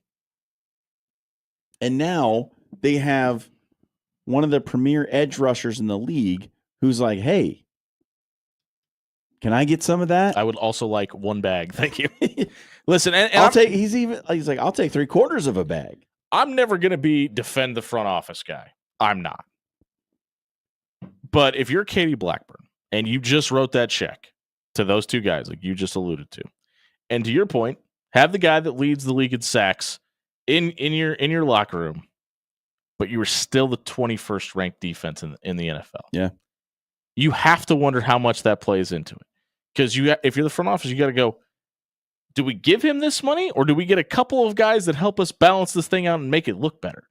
And now they have one of the premier edge rushers in the league who's like, hey, can I get some of that? I would also like one bag. Thank you. Listen, and I'll take, he's like, I'll take 3/4 of a bag. I'm never going to defend the front office guy. I'm not. But if you're Katie Blackburn and you just wrote that check to those two guys, like you just alluded to, and to your point, have the guy that leads the league in sacks in your locker room, but you were still the 21st ranked defense in the NFL. Yeah. You have to wonder how much that plays into it. Because if you're the front office, you got to go, do we give him this money or do we get a couple of guys that help us balance this thing out and make it look better?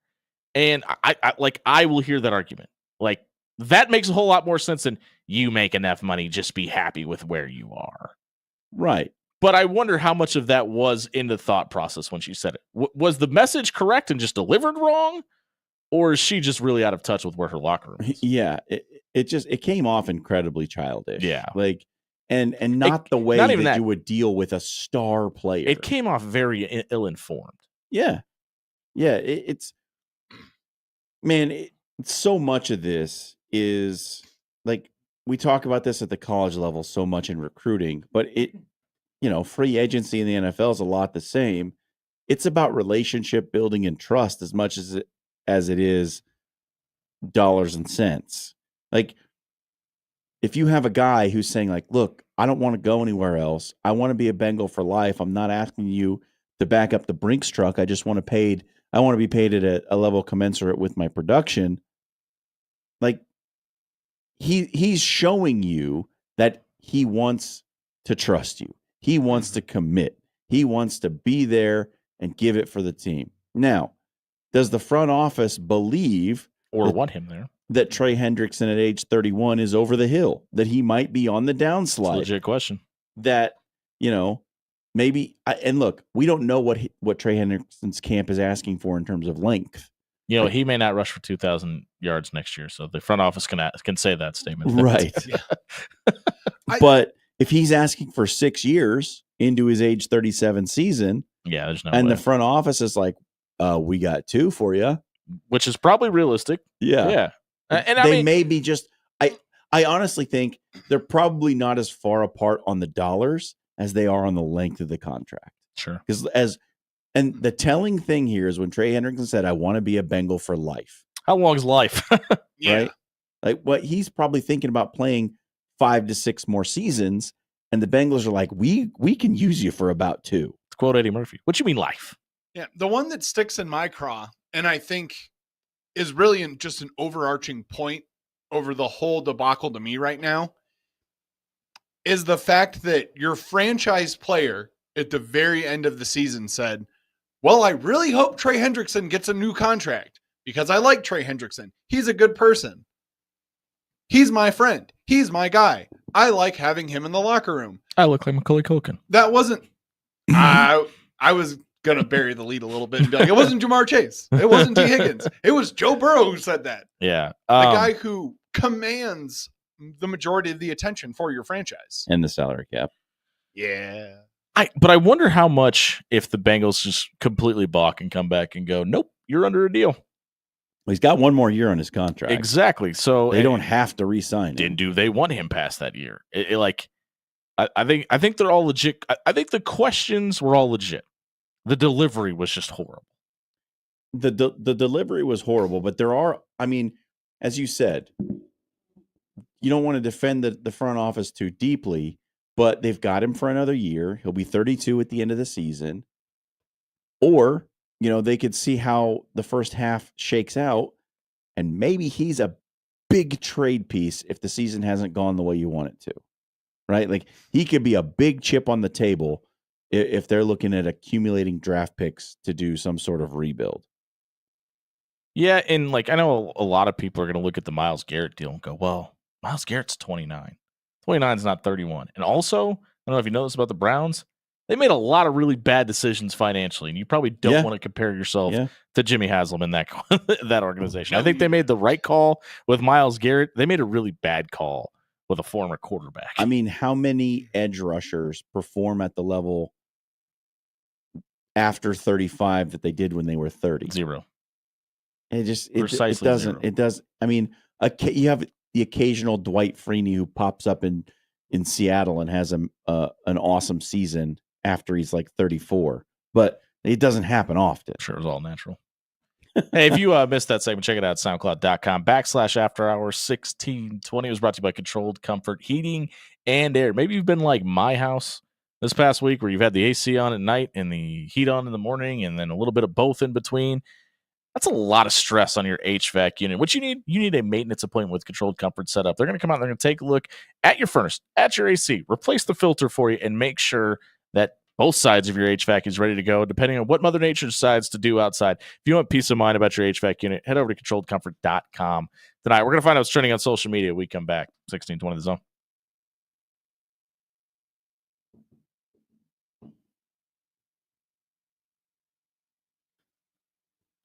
And I will hear that argument. Like, that makes a whole lot more sense than you make enough money, just be happy with where you are. Right. But I wonder how much of that was in the thought process when she said it. Was the message correct and just delivered wrong? or is she just really out of touch with where her locker room is? Yeah, it came off incredibly childish. Yeah. Like and not the way not even that that. you would deal with a star player. It came off very ill-informed. Yeah. Yeah, it's man, so much of this is like we talk about this at the college level so much in recruiting, but free agency in the NFL is a lot the same. It's about relationship building and trust as much as it is dollars and cents. Like if you have a guy who's saying like, "Look, I don't want to go anywhere else. I want to be a Bengal for life. I'm not asking you to back up the Brinks truck. I just want to be paid at a level commensurate with my production." Like he's showing you that he wants to trust you. He wants to commit. He wants to be there and give it for the team. Now, does the front office believe or want him there that Trey Hendrickson at age 31 is over the hill, that he might be on the downslide? It's a legit question. That, maybe and look, we don't know what Trey Hendrickson's camp is asking for in terms of length. He may not rush for 2,000 yards next year, so the front office can say that statement. Right. But if he's asking for 6 years into his age 37 season, there's no and way. the front office is like, we got 2 for you. Which is probably realistic. Yeah. And they may be just I honestly think they're probably not as far apart on the dollars as they are on the length of the contract. Sure. And the telling thing here is when Trey Hendrickson said, "I want to be a Bengal for life." How long is life? Right? Like what he's probably thinking about playing 5 to 6 more seasons, and the Bengals are like, we can use you for about 2. To quote Eddie Murphy, what you mean life? Yeah, the one that sticks in my craw, and I think is really just an overarching point over the whole debacle to me right now, is the fact that your franchise player at the very end of the season said, "Well, I really hope Trey Hendrickson gets a new contract because I like Trey Hendrickson. He's a good person. He's my friend. He's my guy. I like having him in the locker room." I look like Macaulay Culkin. That wasn't I was going to bury the lead a little bit and be like, it wasn't Jamar Chase. It wasn't T. Higgins. It was Joe Burrow who said that. Yeah. The guy who commands the majority of the attention for your franchise. And the salary cap. Yeah. But I wonder how much if the Bengals just completely balk and come back and go, "Nope, you're under a deal." Well, he's got 1 more year on his contract. Exactly. So they don't have to re-sign him. Do they want him past that year? I think they're all legit. I think the questions were all legit. The delivery was just horrible. The delivery was horrible, but as you said, you don't want to defend the front office too deeply, but they've got him for another year. He'll be 32 at the end of the season. Or, they could see how the first half shakes out, and maybe he's a big trade piece if the season hasn't gone the way you want it to. Right? Like he could be a big chip on the table if they're looking at accumulating draft picks to do some sort of rebuild. Yeah, and I know a lot of people are going to look at the Myles Garrett deal and go, "Well, Myles Garrett's 29. 29 is not 31." And also, I don't know if you know this about the Browns, they made a lot of really bad decisions financially, and you probably don't want to compare yourself to Jimmy Haslam in that that organization. I think they made the right call with Myles Garrett. They made a really bad call with a former quarterback. I mean, how many edge rushers perform at the level after 35 that they did when they were 30? 0. It Precisely it doesn't. 0. It does. I mean, you have the occasional Dwight Freeney who pops up in Seattle and has an awesome season after he's like 34, but it doesn't happen often. Sure, it was all natural. Hey, if you missed that segment, check it out, soundcloud.com/afterhours1620. It was brought to you by Controlled Comfort Heating and Air. Maybe you've been like my house this past week where you've had the AC on at night and the heat on in the morning and then a little bit of both in between. That's a lot of stress on your HVAC unit. What you need a maintenance appointment with Controlled Comfort Setup. They're going to come out, they're going to take a look at your furnace, at your AC, replace the filter for you, and make sure that both sides of your HVAC is ready to go, depending on what Mother Nature decides to do outside. If you want peace of mind about your HVAC unit, head over to controlledcomfort.com tonight. We're going to find out what's trending on social media when we come back. 1620 The Zone.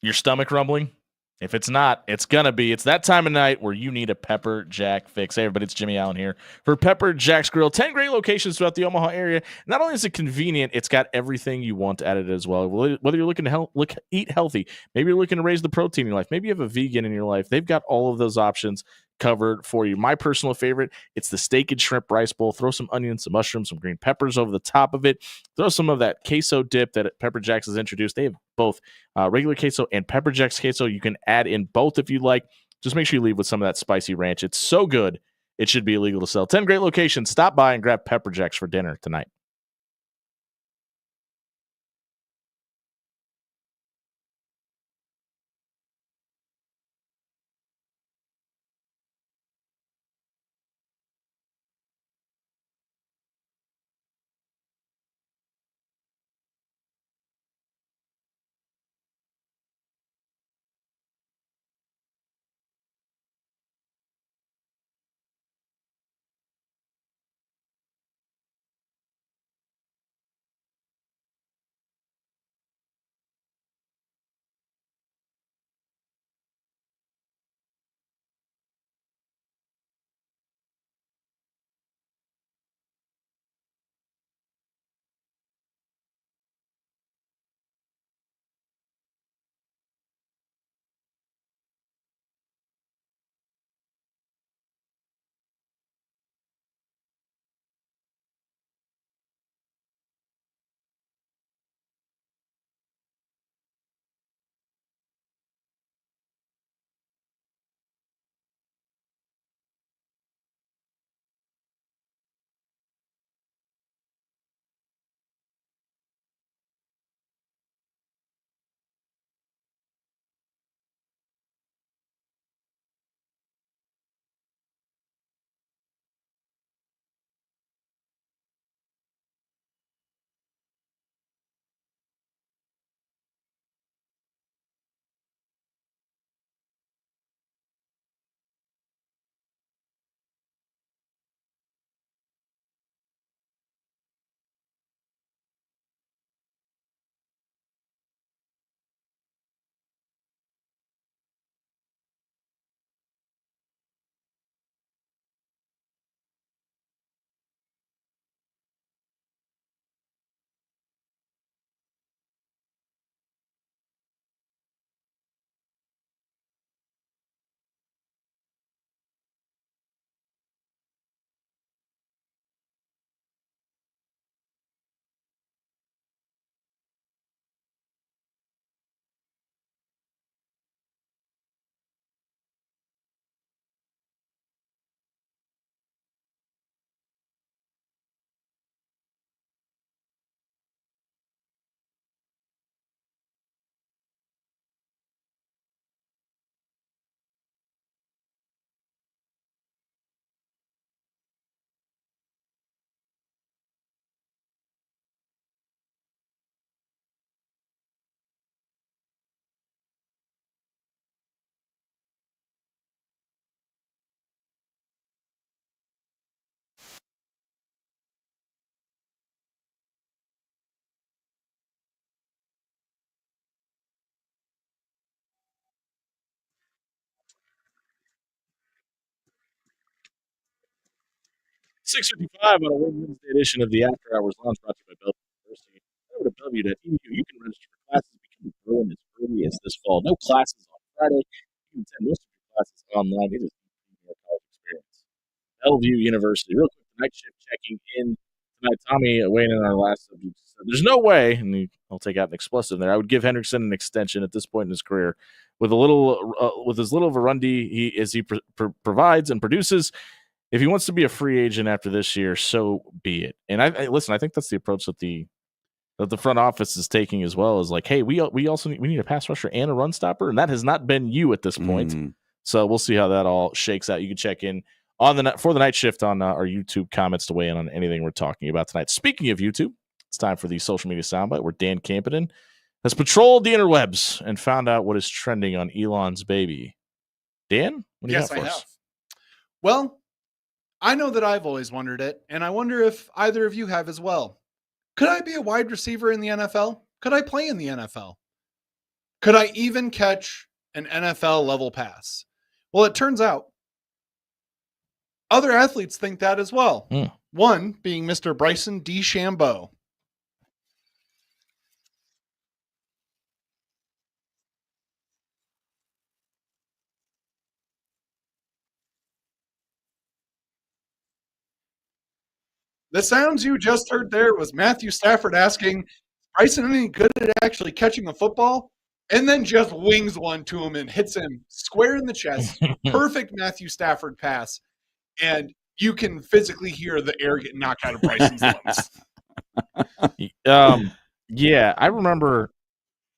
Your stomach rumbling? If it's not, it's going to be. It's that time of night where you need a Pepper Jack fix. Hey, everybody, it's Jimmy Allen here for Pepper Jack's Grill. 10 great locations throughout the Omaha area. Not only is it convenient, it's got everything you want at it as well. Whether you're looking to eat healthy, maybe you're looking to raise the protein in your life, maybe you have a vegan in your life, they've got all of those options covered for you. My personal favorite, it's the steak and shrimp rice bowl. Throw some onions, some mushrooms, some green peppers over the top of it. Throw some of that queso dip that Pepper Jack's has introduced. They have both regular queso and Pepper Jack's queso. You can add in both if you like. Just make sure you leave with some of that spicy ranch. It's so good, it should be illegal to sell. 10 great locations. Stop by and grab Pepper Jack's for dinner tonight. $6.55 on a Wednesday edition of the After Hours Lounge brought to you by Bellevue University. Go to bellevue.edu. You can register for classes and become a Bruin as early as this fall. No classes on Friday. You can attend most of your classes online. It is a college experience. Bellevue University. Real quick, night shift checking in tonight. Tommy, weighing in on our last subject, said there's no way, and I'll take out an explicit there, I would give Hendrickson an extension at this point in his career. With as little of a run D he provides and produces, if he wants to be a free agent after this year, so be it. And I listen, I think that's the approach that the front office is taking as well. Is like, hey, we also need a pass rusher and a run stopper, and that has not been you at this point. So we'll see how that all shakes out. You can check in on for the night shift on our YouTube comments to weigh in on anything we're talking about tonight. Speaking of YouTube, it's time for the social media soundbite where Dan Campion has patrolled the interwebs and found out what is trending on Elon's baby. Dan, what do you got for us? Have. Well, I know that I've always wondered it, and I wonder if either of you have as well. Could I be a wide receiver in the NFL? Could I play in the NFL? Could I even catch an NFL level pass. Well, it turns out other athletes think that as well. One being Mr. Bryson DeChambeau. The sounds you just heard there was Matthew Stafford asking, Bryson any good at actually catching a football? And then just wings one to him and hits him square in the chest. Perfect Matthew Stafford pass. And you can physically hear the air get knocked out of Bryson's lungs. Yeah, I remember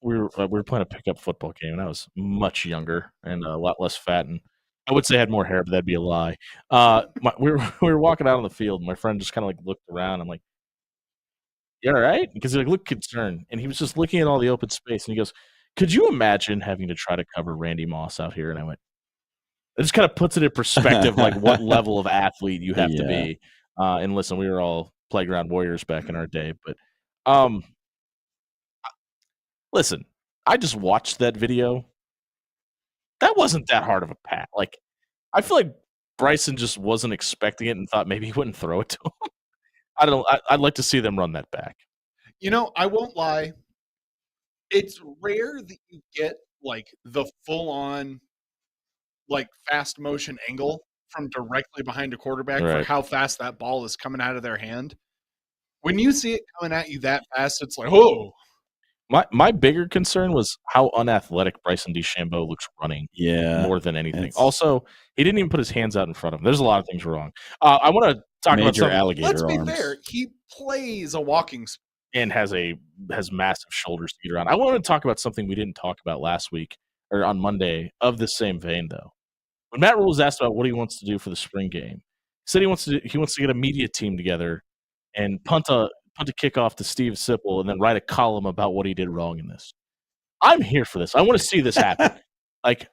we were playing a pickup football game, and I was much younger and a lot less fat, and I would say I had more hair, but that'd be a lie. We were walking out on the field, and my friend just kind of like looked around. I'm like, "You all right?" Because he like looked concerned, and he was just looking at all the open space, and he goes, "Could you imagine having to try to cover Randy Moss out here?" And I went, it just kind of puts it in perspective, like what level of athlete you have to be. And listen, we were all playground warriors back in our day, but listen, I just watched that video. That wasn't that hard of a pat. Like, I feel like Bryson just wasn't expecting it and thought maybe he wouldn't throw it to him. I don't know. I'd like to see them run that back. You know, I won't lie. It's rare that you get like the full on like fast motion angle from directly behind a quarterback for Right. how fast that ball is coming out of their hand. When you see it coming at you that fast, it's like, oh. My bigger concern was how unathletic Bryson DeChambeau looks running more than anything. Also, he didn't even put his hands out in front of him. There's a lot of things wrong. I want to talk about Major something alligator Let's be arms. fair. He plays a walking sport. and has massive shoulders to get around. I want to talk about something we didn't talk about last week or on Monday of the same vein, though. When Matt Rule was asked about what he wants to do for the spring game, he said he wants to get a media team together and punt a kickoff to Steve Sipple and then write a column about what he did wrong in this. I'm here for this. I want to see this happen. Like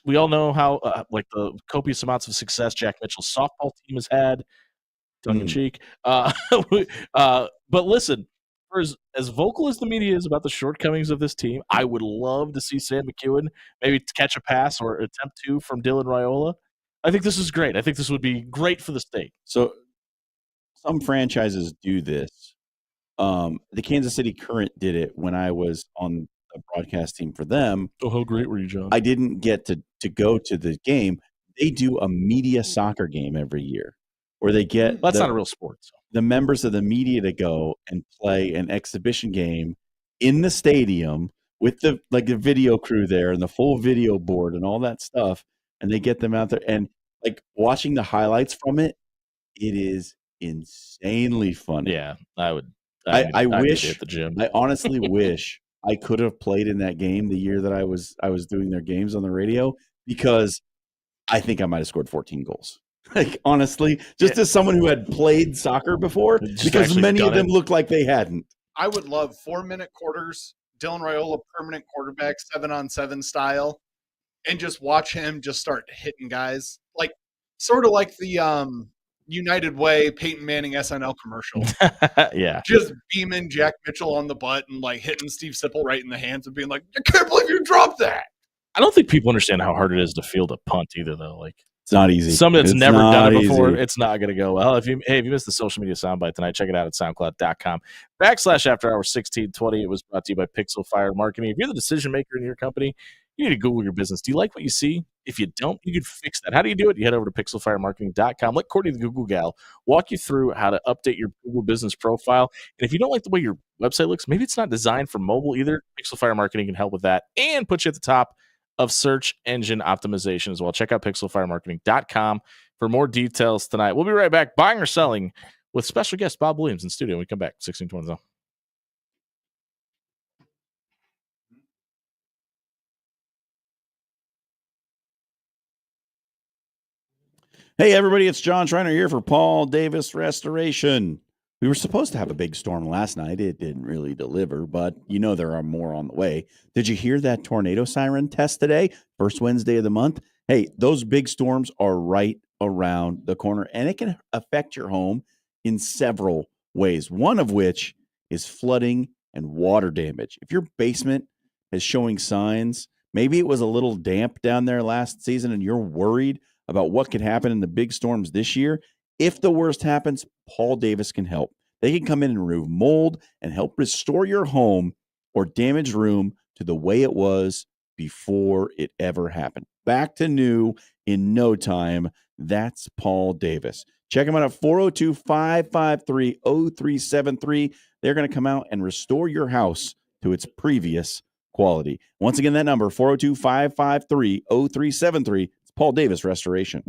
we all know how like the copious amounts of success Jack Mitchell's softball team has had, tongue in cheek. But listen, for as vocal as the media is about the shortcomings of this team, I would love to see Sam McEwen maybe catch a pass or attempt to from Dylan Raiola. I think this is great. I think this would be great for the state. So some franchises do this. The Kansas City Current did it when I was on the broadcast team for them. Oh, how great were you, John? I didn't get to go to the game. They do a media soccer game every year where they get That's not a real sport. So. the members of the media to go and play an exhibition game in the stadium with the video crew there and the full video board and all that stuff, and they get them out there and like watching the highlights from it. It is insanely funny. Yeah, I would. I wish at the gym. I honestly wish I could have played in that game the year that I was doing their games on the radio, because I think I might have scored 14 goals. Like, honestly, just as someone who had played soccer before, because many of them looked like they hadn't. I would love 4-minute quarters, Dylan Raiola, permanent quarterback, 7-on-7 style, and just watch him just start hitting guys. Like, sort of like the United Way Peyton Manning SNL commercial. Yeah. Just beaming Jack Mitchell on the butt and like hitting Steve Sipple right in the hands and being like, I can't believe you dropped that. I don't think people understand how hard it is to field a punt either, though. Like, it's not easy. Somebody that's never done it before, easy. It's not going to go well. If you missed the social media soundbite tonight, check it out at soundcloud.com/afterhours1620. It was brought to you by Pixel Fire Marketing. If you're the decision maker in your company, you need to Google your business. Do you like what you see? If you don't, you can fix that. How do you do it? You head over to pixelfiremarketing.com. Let Courtney, the Google gal, walk you through how to update your Google business profile. And if you don't like the way your website looks, maybe it's not designed for mobile either, Pixel Fire Marketing can help with that and put you at the top of search engine optimization as well. Check out pixelfiremarketing.com for more details tonight. We'll be right back, buying or selling, with special guest Bob Williams in studio. When we come back, 1620. Hey, everybody, it's John Schreiner here for Paul Davis Restoration. We were supposed to have a big storm last night. It didn't really deliver, but you know there are more on the way. Did you hear that tornado siren test today? First Wednesday of the month? Hey, those big storms are right around the corner, and it can affect your home in several ways, one of which is flooding and water damage. If your basement is showing signs, Maybe it was a little damp down there last season and you're worried about what could happen in the big storms this year. If the worst happens, Paul Davis can help. They can come in and remove mold and help restore your home or damaged room to the way it was before it ever happened. Back to new in no time. That's Paul Davis. Check him out at 402-553-0373. They're going to come out and restore your house to its previous quality. Once again, that number, 402-553-0373. It's Paul Davis Restoration.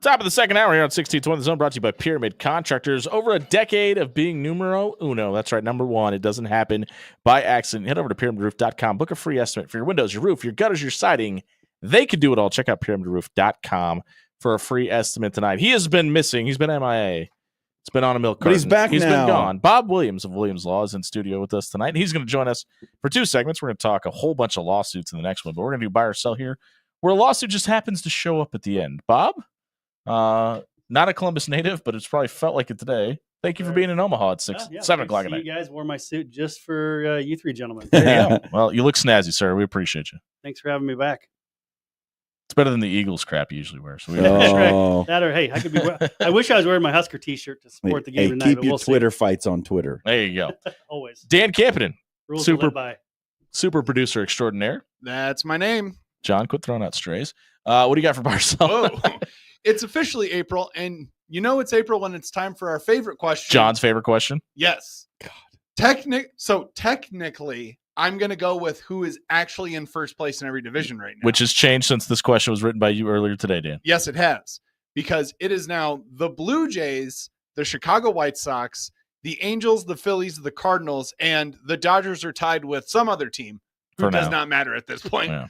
Top of the second hour here on 1620 The Zone, brought to you by Pyramid Contractors. Over a decade of being numero uno. That's right, number one. It doesn't happen by accident. Head over to pyramidroof.com. Book a free estimate for your windows, your roof, your gutters, your siding. They could do it all. Check out pyramidroof.com for a free estimate tonight. He has been missing. He's been MIA. It's been on a milk carton. But he's back He's now. been gone. Bob Williams of Williams Law is in studio with us tonight. He's going to join us for two segments. We're going to talk a whole bunch of lawsuits in the next one, but we're going to do buy or sell here, where a lawsuit just happens to show up at the end. Bob? Not a Columbus native, but it's probably felt like it today. Thank you for being in Omaha at 7 o'clock at You night. guys wore my suit just for you three gentlemen. There you go. Well, you look snazzy, sir. We appreciate you. Thanks for having me back. It's better than the Eagles crap you usually wear. So we That's right. That or hey, I could be. I wish I was wearing my Husker T-shirt to support the game tonight. Keep but your we'll Twitter fights on Twitter. There you go. Always. Dan Campion, Rules super to live by. super producer extraordinaire. That's my name. John, quit throwing out strays. What do you got for Barcel? Whoa. It's officially April, and you know it's April when it's time for our favorite question. John's favorite question. Yes. God. Technically, I'm going to go with who is actually in first place in every division right now. Which has changed since this question was written by you earlier today, Dan. Yes, it has. Because it is now the Blue Jays, the Chicago White Sox, the Angels, the Phillies, the Cardinals, and the Dodgers are tied with some other team who does not matter at this point. Yeah.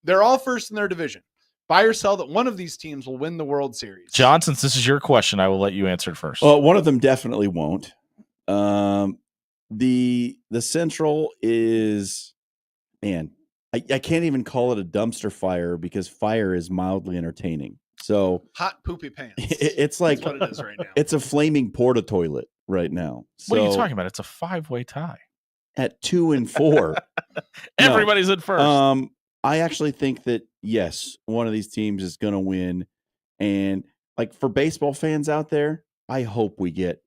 They're all first in their division. Buy or sell that one of these teams will win the World Series. John, since this is your question, I will let you answer it first. Well, one of them definitely won't. The Central is, man, I can't even call it a dumpster fire because fire is mildly entertaining. So hot poopy pants. It's like That's what it is right now. It's a flaming porta toilet right now. What are you talking about? It's a 5-way tie at 2 and 4. Everybody's at first. I actually think that yes, one of these teams is going to win, and like for baseball fans out there, I hope we get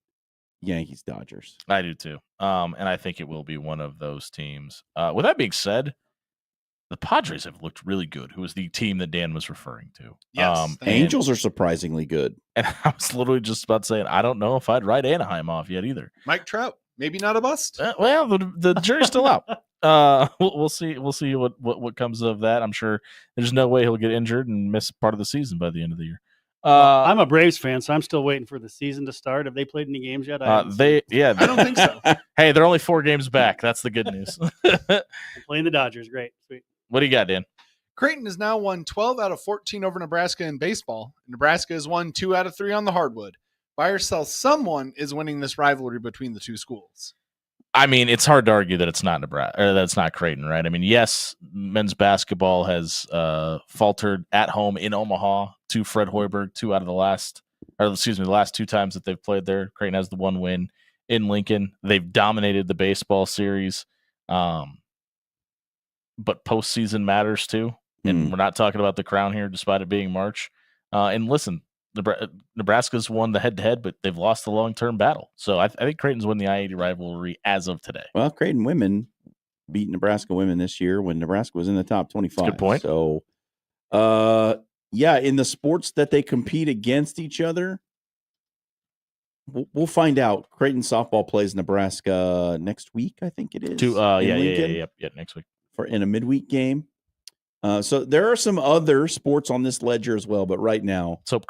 Yankees Dodgers. I do too. And I think it will be one of those teams. With that being said, the Padres have looked really good, who was the team that Dan was referring to. Yes, Angels are surprisingly good. And I was literally just about saying, I don't know if I'd write Anaheim off yet either. Mike Trout, maybe not a bust. Well, the jury's still out. We'll see. We'll see what comes of that. I'm sure there's no way he'll get injured and miss part of the season by the end of the year. I'm a Braves fan, so I'm still waiting for the season to start. Have they played any games yet? I don't think so. Hey, they're only 4 games back. That's the good news. I'm playing the Dodgers. Great. Sweet. What do you got, Dan? Creighton has now won 12 out of 14 over Nebraska in baseball. Nebraska has won 2 out of 3 on the hardwood. Buy or sell, someone is winning this rivalry between the two schools. I mean, it's hard to argue that it's not Nebraska or that's not Creighton, right? I mean, yes, men's basketball has faltered at home in Omaha to Fred Hoiberg the last 2 times that they've played there. Creighton has the 1 win in Lincoln. They've dominated the baseball series, but postseason matters too. And we're not talking about the crown here, despite it being March. And listen, Nebraska's won the head-to-head, but they've lost the long-term battle. So I think Creighton's won the I-80 rivalry as of today. Well, Creighton women beat Nebraska women this year when Nebraska was in the top 25. Good point. So, yeah, in the sports that they compete against each other, we'll find out. Creighton softball plays Nebraska next week, I think it is. Yeah, next week in a midweek game. So there are some other sports on this ledger as well, but right now, let's hope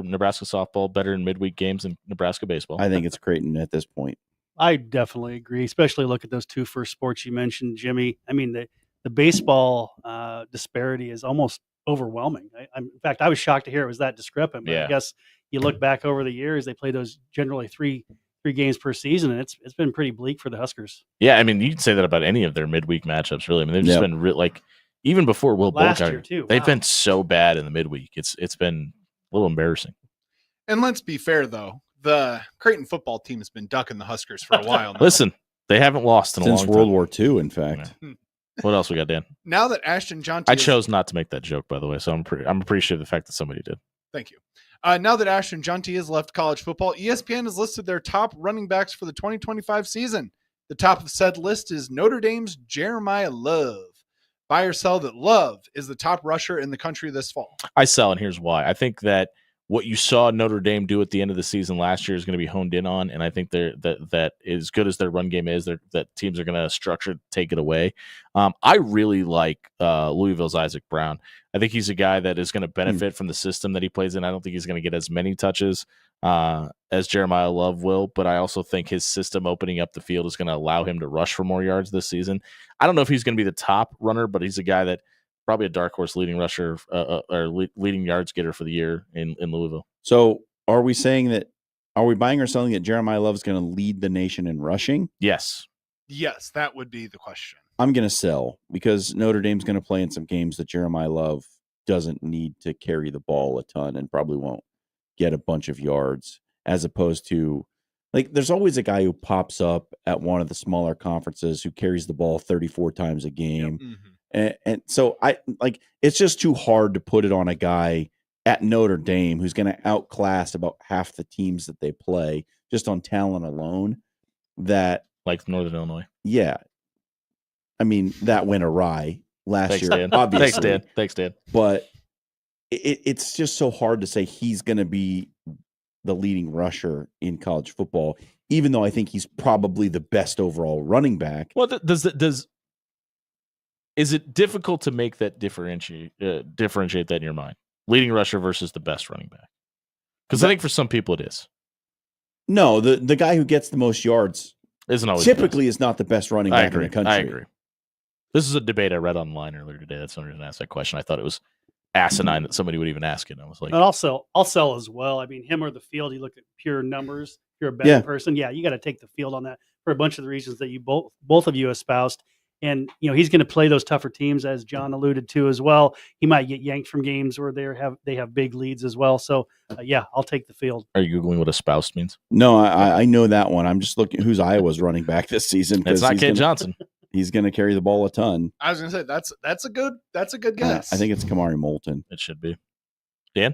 Nebraska softball better in midweek games than Nebraska baseball. I think it's Creighton at this point. I definitely agree, especially look at those 2 first sports you mentioned, Jimmy. I mean, the baseball disparity is almost overwhelming. In fact, I was shocked to hear it was that discrepant. But I guess you look back over the years, they play those generally three games per season, and it's been pretty bleak for the Huskers. Yeah, I mean, you can say that about any of their midweek matchups, really. I mean, they've just been like. Even before Will last Bogart, year too. They've been so bad in the midweek. It's been a little embarrassing. And let's be fair, though. The Creighton football team has been ducking the Huskers for a while now. Listen, they haven't lost in a long time. Since World War II, in fact. Yeah. What else we got, Dan? Now that Ashton Jonte... I chose not to make that joke, by the way, so I'm appreciative of the fact that somebody did. Thank you. Now that Ashton Jonte has left college football, ESPN has listed their top running backs for the 2025 season. The top of said list is Notre Dame's Jeremiah Love. Buy or sell that Love is the top rusher in the country this fall. I sell, and here's why. I think that what you saw Notre Dame do at the end of the season last year is going to be honed in on, and I think that as good as their run game is, that teams are going to structure take it away. I really like Louisville's Isaac Brown. I think he's a guy that is going to benefit from the system that he plays in. I don't think he's going to get as many touches as Jeremiah Love will, but I also think his system opening up the field is going to allow him to rush for more yards this season. I don't know if he's going to be the top runner, but he's a guy that probably a dark horse leading rusher or leading yards getter for the year in Louisville. So are we buying or selling that Jeremiah Love is going to lead the nation in rushing? Yes. Yes, that would be the question. I'm going to sell because Notre Dame's going to play in some games that Jeremiah Love doesn't need to carry the ball a ton and probably won't get a bunch of yards, as opposed to Like, there's always a guy who pops up at one of the smaller conferences who carries the ball 34 times a game. And so it's just too hard to put it on a guy at Notre Dame who's going to outclass about half the teams that they play just on talent alone. That, like Northern Illinois. Yeah. I mean, that went awry last year, Dan. obviously. Thanks, Dan. But it's just so hard to say he's going to be the leading rusher in college football, even though I think he's probably the best overall running back. Well, is it difficult to make that differentiate that in your mind? Leading rusher versus the best running back? Because I think for some people it is. No, the guy who gets the most yards isn't always typically is not the best running back in the country. I agree. This is a debate I read online earlier today. That's the only reason I asked that question. I thought it was asinine that somebody would even ask it. I was like, and also, I'll sell as well. I mean, him or the field, you look at pure numbers. If you're a betting person, you got to take the field on that for a bunch of the reasons that you both of you espoused. And, he's going to play those tougher teams, as John alluded to as well. He might get yanked from games where they have big leads as well. So, I'll take the field. Are you Googling what espoused means? No, I know that one. I'm just looking who's Iowa's running back this season. It's not Kate Johnson. He's going to carry the ball a ton. I was going to say that's a good guess. I think it's Kamari Moulton. It should be. Dan?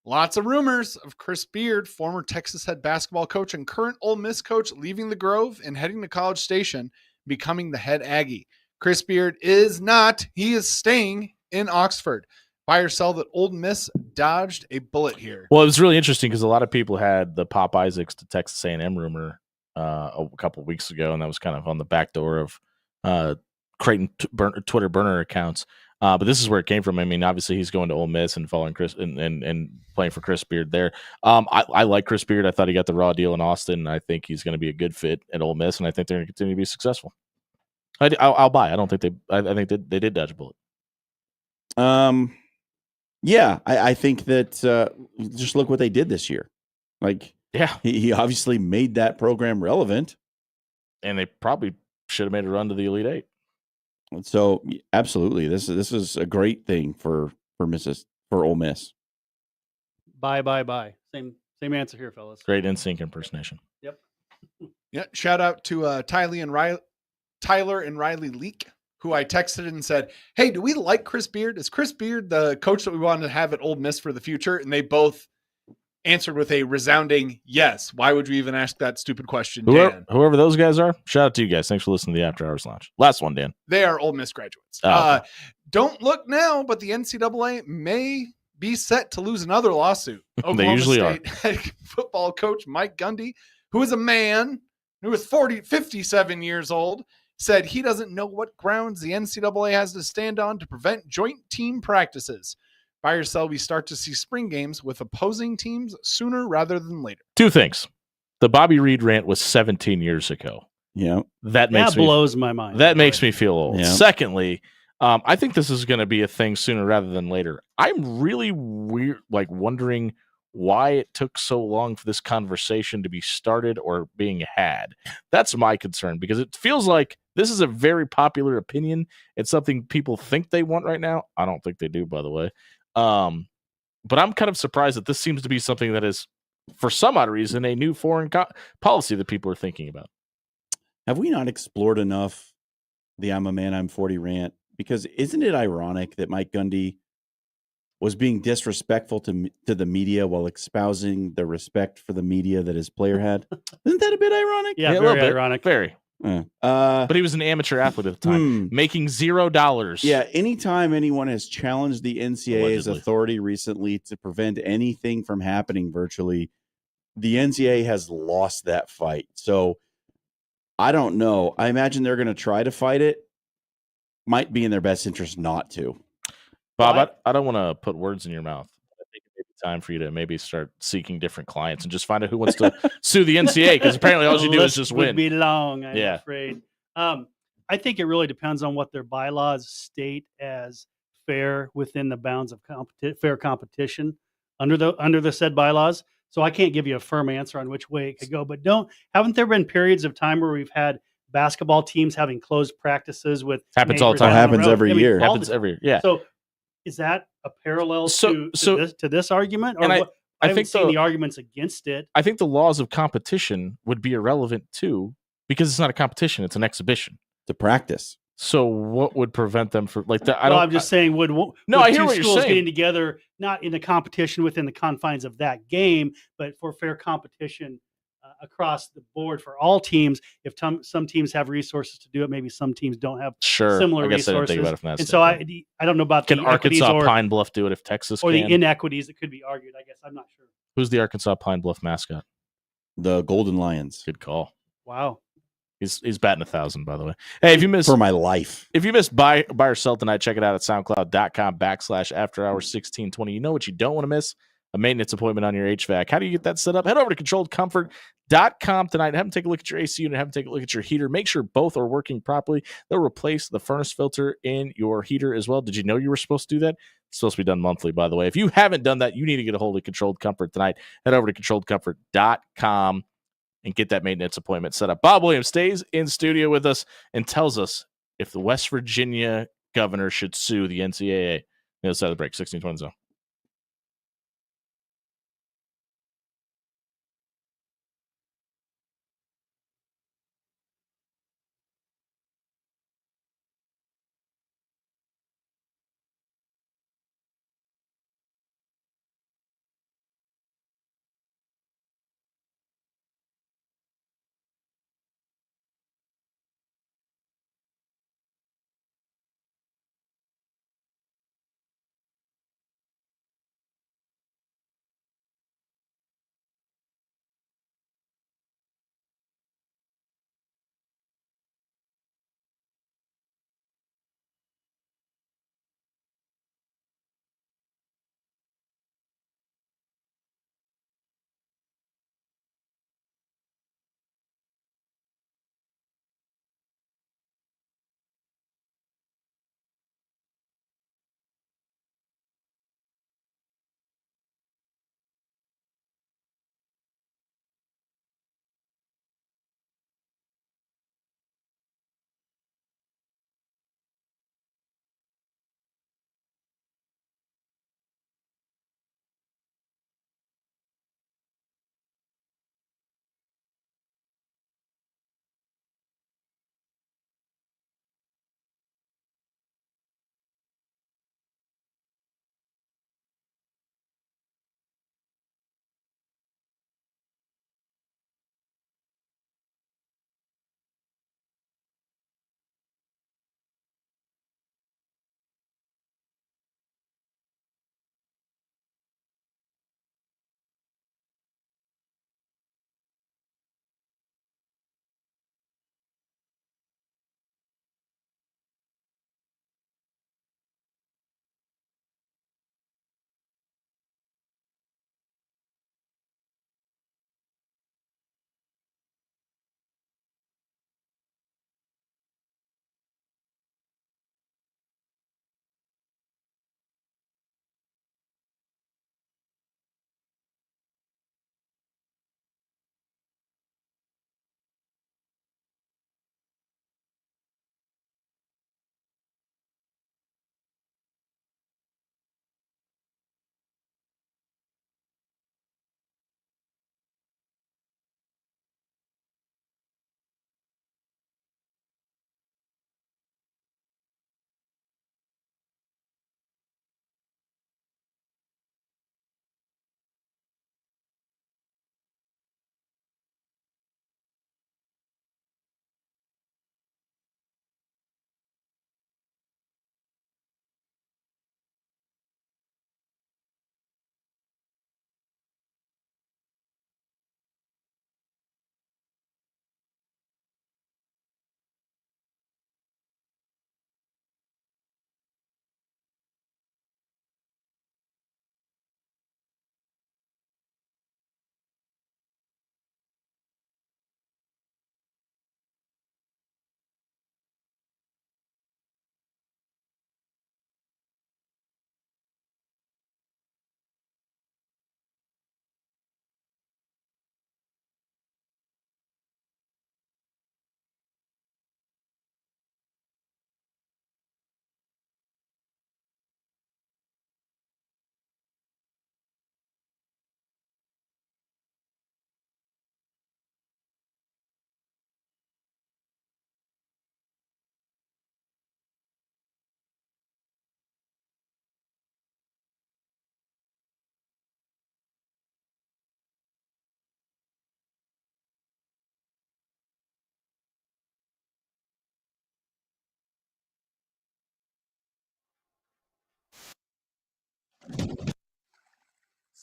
Lots of rumors of Chris Beard, former Texas head basketball coach and current Ole Miss coach, leaving the Grove and heading to College Station, becoming the head Aggie. Chris Beard is not. He is staying in Oxford. Buy or sell that Ole Miss dodged a bullet here. Well, it was really interesting because a lot of people had the Pop Isaacs to Texas A&M rumor a couple of weeks ago, and that was kind of on the back door of Creighton Twitter burner accounts. But this is where it came from. I mean, obviously he's going to Ole Miss and following Chris and playing for Chris Beard there. I like Chris Beard. I thought he got the raw deal in Austin. I think he's going to be a good fit at Ole Miss, and I think they're going to continue to be successful. I'll buy. I don't think I think they did dodge a bullet. Yeah, I think that just look what they did this year. He obviously made that program relevant, and they probably should have made a run to the Elite Eight. So absolutely, this is a great thing for Ole Miss. Bye. Same answer here, fellas. Great NSYNC impersonation. Yep. Yeah. Shout out to Tyler and Riley Leak, who I texted and said, "Hey, do we like Chris Beard? Is Chris Beard the coach that we wanted to have at Ole Miss for the future?" And they both answered with a resounding yes. Why would you even ask that stupid question, Dan? Whoever those guys are, shout out to you guys. Thanks for listening to the After Hours Lounge. Last one, Dan. They are Ole Miss graduates. Okay. Don't look now, but the NCAA may be set to lose another lawsuit. They usually State head football coach Mike Gundy, who is a man who is 57 years old, said he doesn't know what grounds the NCAA has to stand on to prevent joint team practices. Buy or sell, we start to see spring games with opposing teams sooner rather than later. Two things. The Bobby Reed rant was 17 years ago. Yeah. That blows my mind. That makes me feel old. Yeah. Secondly, I think this is going to be a thing sooner rather than later. I'm really wondering why it took so long for this conversation to be started or being had. That's my concern, because it feels like this is a very popular opinion. It's something people think they want right now. I don't think they do, by the way. But I'm kind of surprised that this seems to be something that is, for some odd reason, a new foreign policy that people are thinking about. Have we not explored enough the I'm a man, I'm 40 rant? Because isn't it ironic that Mike Gundy was being disrespectful to the media while espousing the respect for the media that his player had? Isn't that a bit ironic? Yeah, very ironic. Very. But he was an amateur athlete at the time, making $0. Yeah, anytime anyone has challenged the NCAA's authority recently to prevent anything from happening virtually, the NCAA has lost that fight. So I don't know. I imagine they're going to try to fight it. Might be in their best interest not to. Bob, I don't want to put words in your mouth. I think it may be time for you to maybe start seeking different clients and just find out who wants to sue the NCAA, because apparently all you do is just win. Would be long, I'm afraid. I think it really depends on what their bylaws state as fair within the bounds of fair competition under the said bylaws. So I can't give you a firm answer on which way it could go. But haven't there been periods of time where we've had basketball teams having closed practices with happens all the time. Happens every year. Happens every year. Yeah. So is that a parallel to this argument? Or I haven't seen the arguments against it. I think the laws of competition would be irrelevant too, because it's not a competition; it's an exhibition. To practice. So what would prevent them from like that? I'm just saying, would I hear two what you're schools saying. getting together, not in a competition within the confines of that game, but for fair competition across the board for all teams. If some teams have resources to do it, maybe some teams don't have similar I guess resources. I didn't think about it from that And so I don't know about can the Arkansas Pine Bluff do it if Texas or can? the inequities that could be argued. I guess I'm not sure. Who's the Arkansas Pine Bluff mascot? The Golden Lions. Good call. Wow. He's batting 1,000, by the way. Hey, if you missed for my life, if you missed buy or sell tonight, check it out at soundcloud.com/afterhours1620. You know what you don't want to miss? A maintenance appointment on your HVAC. How do you get that set up? Head over to controlledcomfort.com tonight. Have them take a look at your AC unit. Have them take a look at your heater. Make sure both are working properly. They'll replace the furnace filter in your heater as well. Did you know you were supposed to do that? It's supposed to be done monthly, by the way. If you haven't done that, you need to get a hold of Controlled Comfort tonight. Head over to controlledcomfort.com and get that maintenance appointment set up. Bob Williams stays in studio with us and tells us if the West Virginia governor should sue the NCAA. The other side of the break, 1620 zone.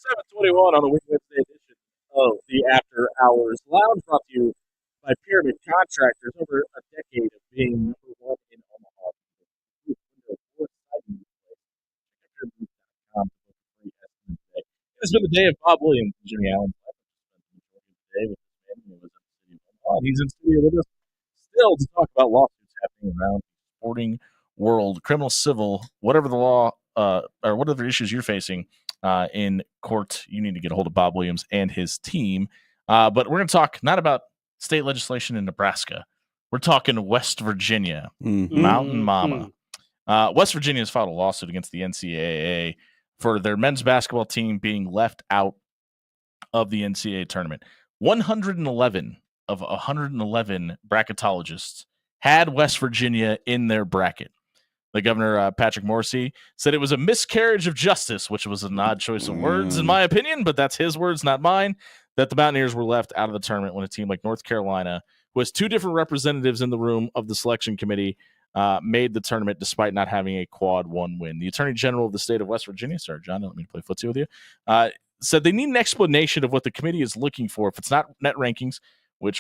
7:21 on the Wednesday edition of the After Hours Lounge, brought to you by Pyramid Contractors. Over a decade of being number one in Omaha. It's been the day of Bob Williams and Jimmy Allen. He's in studio with us still to talk about lawsuits happening around the sporting world, criminal, civil, whatever the law or whatever issues you're facing in court. You need to get a hold of Bob Williams and his team. But we're going to talk not about state legislation in Nebraska. We're talking West Virginia, Mountain Mama. West Virginia has filed a lawsuit against the NCAA for their men's basketball team being left out of the NCAA tournament. 111 of 111 bracketologists had West Virginia in their bracket. The governor, Patrick Morrissey, said it was a miscarriage of justice, which was an odd choice of words, in my opinion, but that's his words, not mine, that the Mountaineers were left out of the tournament when a team like North Carolina, who has two different representatives in the room of the selection committee, made the tournament despite not having a quad one win. The Attorney General of the state of West Virginia, sorry, John, don't let me play footsie with you, said they need an explanation of what the committee is looking for. If it's not net rankings,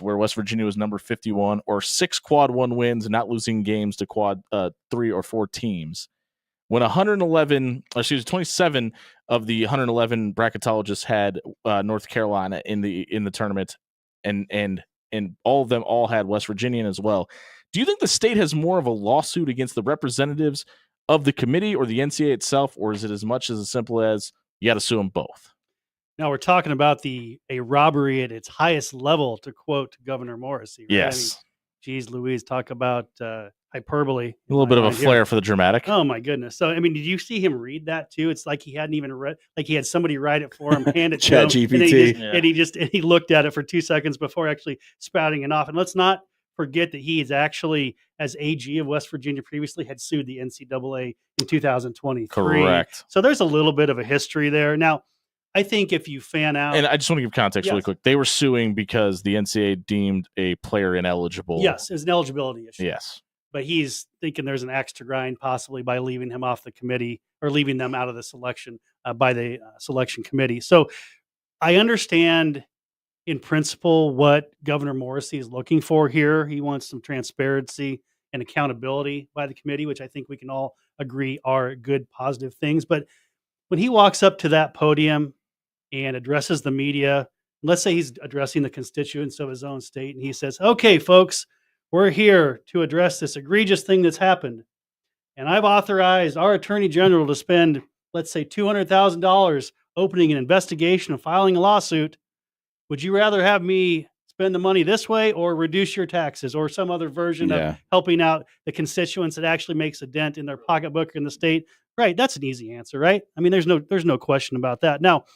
where West Virginia was number 51, or 6 quad one wins and not losing games to quad 3 or 4 teams. When 27 of the 111 bracketologists had North Carolina in the tournament, and all of them all had West Virginia as well. Do you think the state has more of a lawsuit against the representatives of the committee or the NCAA itself, or is it as much as simple as you got to sue them both? Now we're talking about a robbery at its highest level, to quote Governor Morrissey. Right? Yes. I mean, geez Louise, talk about hyperbole. A little bit of a flair for the dramatic. Oh my goodness. So, I mean, did you see him read that too? It's like he hadn't even read, like he had somebody write it for him, hand it to him. ChatGPT. And he looked at it for 2 seconds before actually spouting it off. And let's not forget that he is actually, as AG of West Virginia previously, had sued the NCAA in 2023. Correct. So there's a little bit of a history there. Now, I think if you fan out, and I just want to give context really quick. They were suing because the NCAA deemed a player ineligible. Yes, it was an eligibility issue. Yes. But he's thinking there's an axe to grind possibly by leaving him off the committee or leaving them out of the selection by the selection committee. So I understand in principle what Governor Morrissey is looking for here. He wants some transparency and accountability by the committee, which I think we can all agree are good, positive things. But when he walks up to that podium and addresses the media, let's say he's addressing the constituents of his own state, and he says, okay, folks, we're here to address this egregious thing that's happened. And I've authorized our attorney general to spend, let's say, $200,000 opening an investigation and filing a lawsuit. Would you rather have me spend the money this way or reduce your taxes or some other version of helping out the constituents that actually makes a dent in their pocketbook in the state? Right. That's an easy answer, right? I mean, there's no question about that. Now,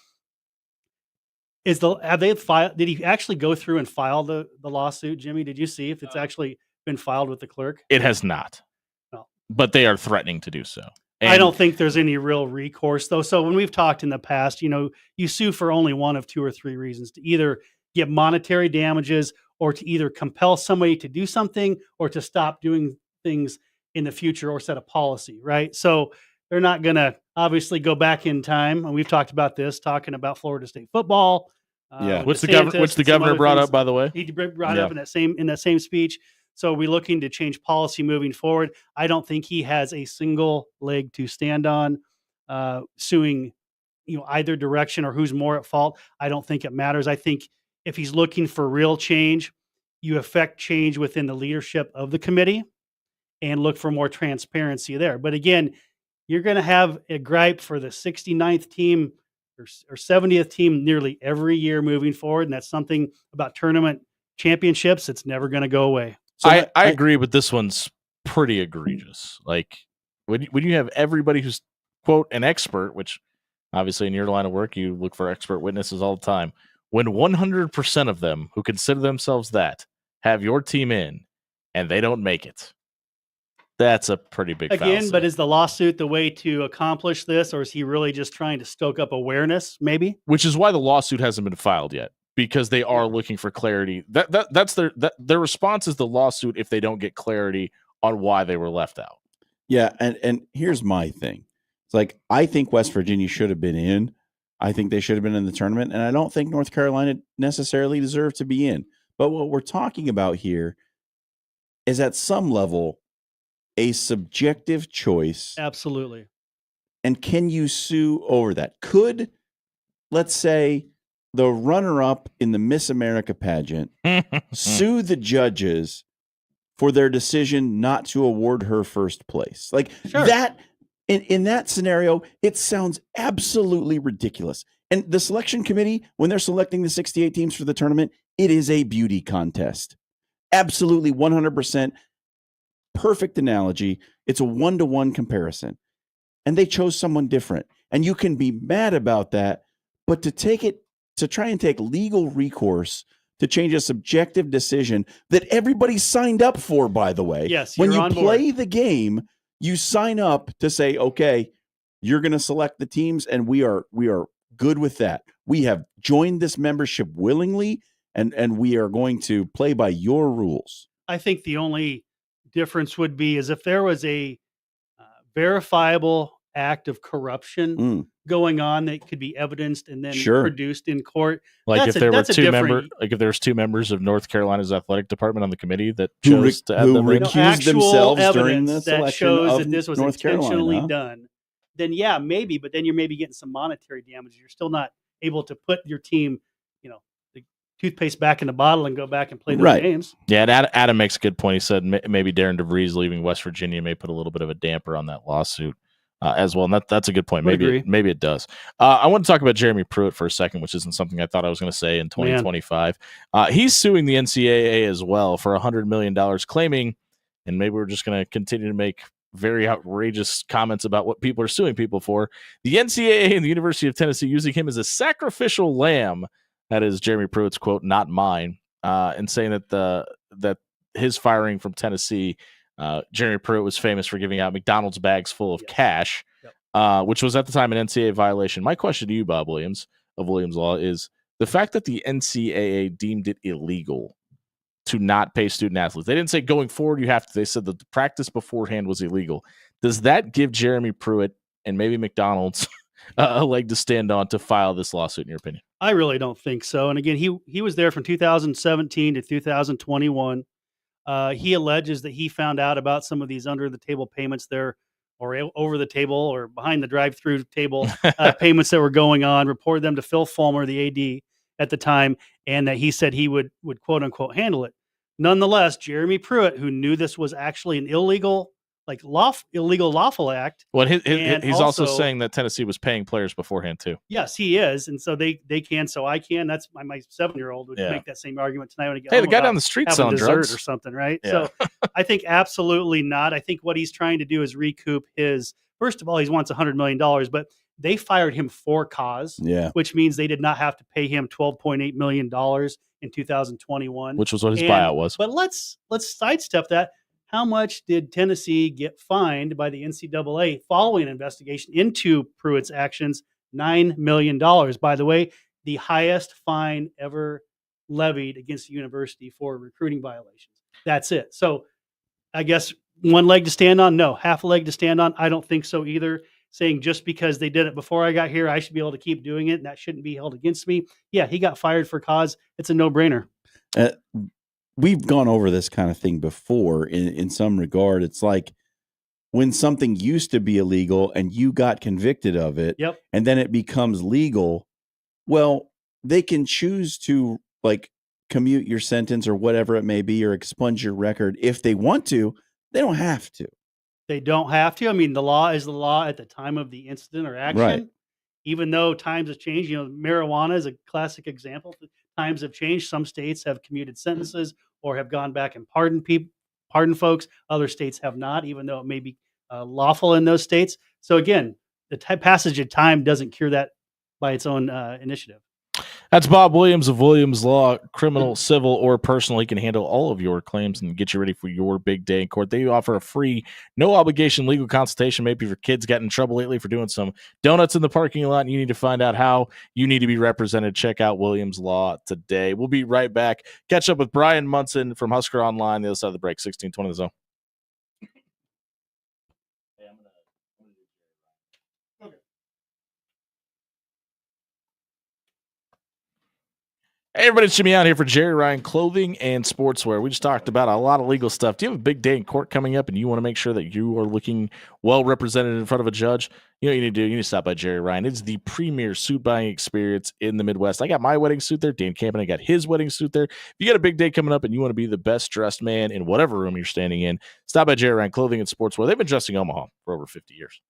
did he actually go through and file the lawsuit, Jimmy? Did you see if it's actually been filed with the clerk? It has not. No. But they are threatening to do so. And I don't think there's any real recourse, though. So when we've talked in the past, you sue for only one of 2 or 3 reasons: to either get monetary damages or to either compel somebody to do something or to stop doing things in the future or set a policy, right? So they're not going to obviously go back in time. And we've talked about this, talking about Florida State football. Which the governor brought up, by the way. He brought up in that same speech. So we're looking to change policy moving forward. I don't think he has a single leg to stand on, suing, either direction or who's more at fault. I don't think it matters. I think if he's looking for real change, you affect change within the leadership of the committee and look for more transparency there. But again, you're going to have a gripe for the 69th team or 70th team nearly every year moving forward. And that's something about tournament championships. It's never going to go away. So I agree, but this one's pretty egregious. Like when you have everybody who's, quote, an expert, which obviously in your line of work, you look for expert witnesses all the time. When 100% of them who consider themselves that have your team in and they don't make it, that's a pretty big fallacy. But is the lawsuit the way to accomplish this, or is he really just trying to stoke up awareness, maybe? Which is why the lawsuit hasn't been filed yet, because they are looking for clarity. That's their response is the lawsuit if they don't get clarity on why they were left out. Yeah, and here's my thing. It's like, I think West Virginia should have been in, I think they should have been in the tournament, and I don't think North Carolina necessarily deserved to be in. But what we're talking about here is at some level a subjective choice. Absolutely. And can you sue over that? Could, let's say, the runner-up in the Miss America pageant sue the judges for their decision not to award her first place? Like that, in that scenario, it sounds absolutely ridiculous. And the selection committee, when they're selecting the 68 teams for the tournament, it is a beauty contest. Absolutely 100% perfect analogy. It's a 1-to-1 comparison. And they chose someone different. And you can be mad about that, but to try and take legal recourse to change a subjective decision that everybody signed up for, by the way. Yes, when you're you on play board. the game, you sign up to say, okay, you're going to select the teams, and we are good with that. We have joined this membership willingly, and we are going to play by your rules. I think the only difference would be is if there was a verifiable act of corruption going on that could be evidenced and then produced in court. Like if there were if there's two members of North Carolina's athletic department on the committee that chose to add them in, recused themselves during the that selection shows of that this was North intentionally Carolina. done, then yeah, maybe, but then you're maybe getting some monetary damages. You're still not able to put your team, the toothpaste back in the bottle and go back and play those games. Yeah, and Adam makes a good point. He said maybe Darren DeVries leaving West Virginia may put a little bit of a damper on that lawsuit as well. And that's a good point. Maybe it does. I want to talk about Jeremy Pruitt for a second, which isn't something I thought I was going to say in 2025. He's suing the NCAA as well for $100 million, claiming, and maybe we're just going to continue to make very outrageous comments about what people are suing people for. The NCAA and the University of Tennessee using him as a sacrificial lamb. That is Jeremy Pruitt's quote, not mine, and saying that his firing from Tennessee, Jeremy Pruitt was famous for giving out McDonald's bags full of cash, which was at the time an NCAA violation. My question to you, Bob Williams of Williams Law, is the fact that the NCAA deemed it illegal to not pay student athletes. They didn't say going forward you have to. They said that the practice beforehand was illegal. Does that give Jeremy Pruitt and maybe McDonald's a leg to stand on to file this lawsuit, in your opinion? I really don't think so. And again, he was there from 2017 to 2021. He alleges that he found out about some of these under the table payments there, or over the table, or behind the drive-through table payments that were going on. Reported them to Phil Fulmer, the AD at the time, and that he said he would quote unquote handle it. Nonetheless, Jeremy Pruitt, who knew this was actually an illegal lawful act. Well, he's also saying that Tennessee was paying players beforehand too. Yes, he is, and so they can, so I can. That's my 7-year-old would make that same argument tonight when I get home. The guy down the street selling drugs or something, right? Yeah. So I think absolutely not. I think what he's trying to do is recoup his. First of all, he wants $100 million, but they fired him for cause, which means they did not have to pay him $12.8 million in 2021, which was what his buyout was. But let's sidestep that. How much did Tennessee get fined by the NCAA following an investigation into Pruitt's actions? $9 million. By the way, the highest fine ever levied against the university for recruiting violations. That's it. So I guess one leg to stand on? No. Half a leg to stand on? I don't think so either. Saying just because they did it before I got here, I should be able to keep doing it, and that shouldn't be held against me. Yeah, he got fired for cause. It's a no-brainer. We've gone over this kind of thing before in some regard. It's like when something used to be illegal and you got convicted of it, and then it becomes legal, well, they can choose to like commute your sentence or whatever it may be, or expunge your record if they want to. They don't have to. They don't have to. I mean, the law is the law at the time of the incident or action. Right. Even though times have changed, marijuana is a classic example. Times have changed. Some states have commuted sentences or have gone back and pardoned folks. Other states have not, even though it may be lawful in those states. So again, the passage of time doesn't cure that by its own initiative. That's Bob Williams of Williams Law, criminal, civil, or personal. He can handle all of your claims and get you ready for your big day in court. They offer a free, no obligation legal consultation. Maybe if your kids got in trouble lately for doing some donuts in the parking lot and you need to find out how you need to be represented, check out Williams Law today. We'll be right back. Catch up with Brian Munson from Husker Online, the other side of the break, 1620 The Zone. Hey, everybody, it's Jimmy out here for Jerry Ryan Clothing and Sportswear. We just talked about a lot of legal stuff. Do you have a big day in court coming up and you want to make sure that you are looking well represented in front of a judge? You know what you need to do? You need to stop by Jerry Ryan. It's the premier suit buying experience in the Midwest. I got my wedding suit there. Dan Campen, I got his wedding suit there. If you got a big day coming up and you want to be the best dressed man in whatever room you're standing in, stop by Jerry Ryan Clothing and Sportswear. They've been dressing Omaha for over 50 years.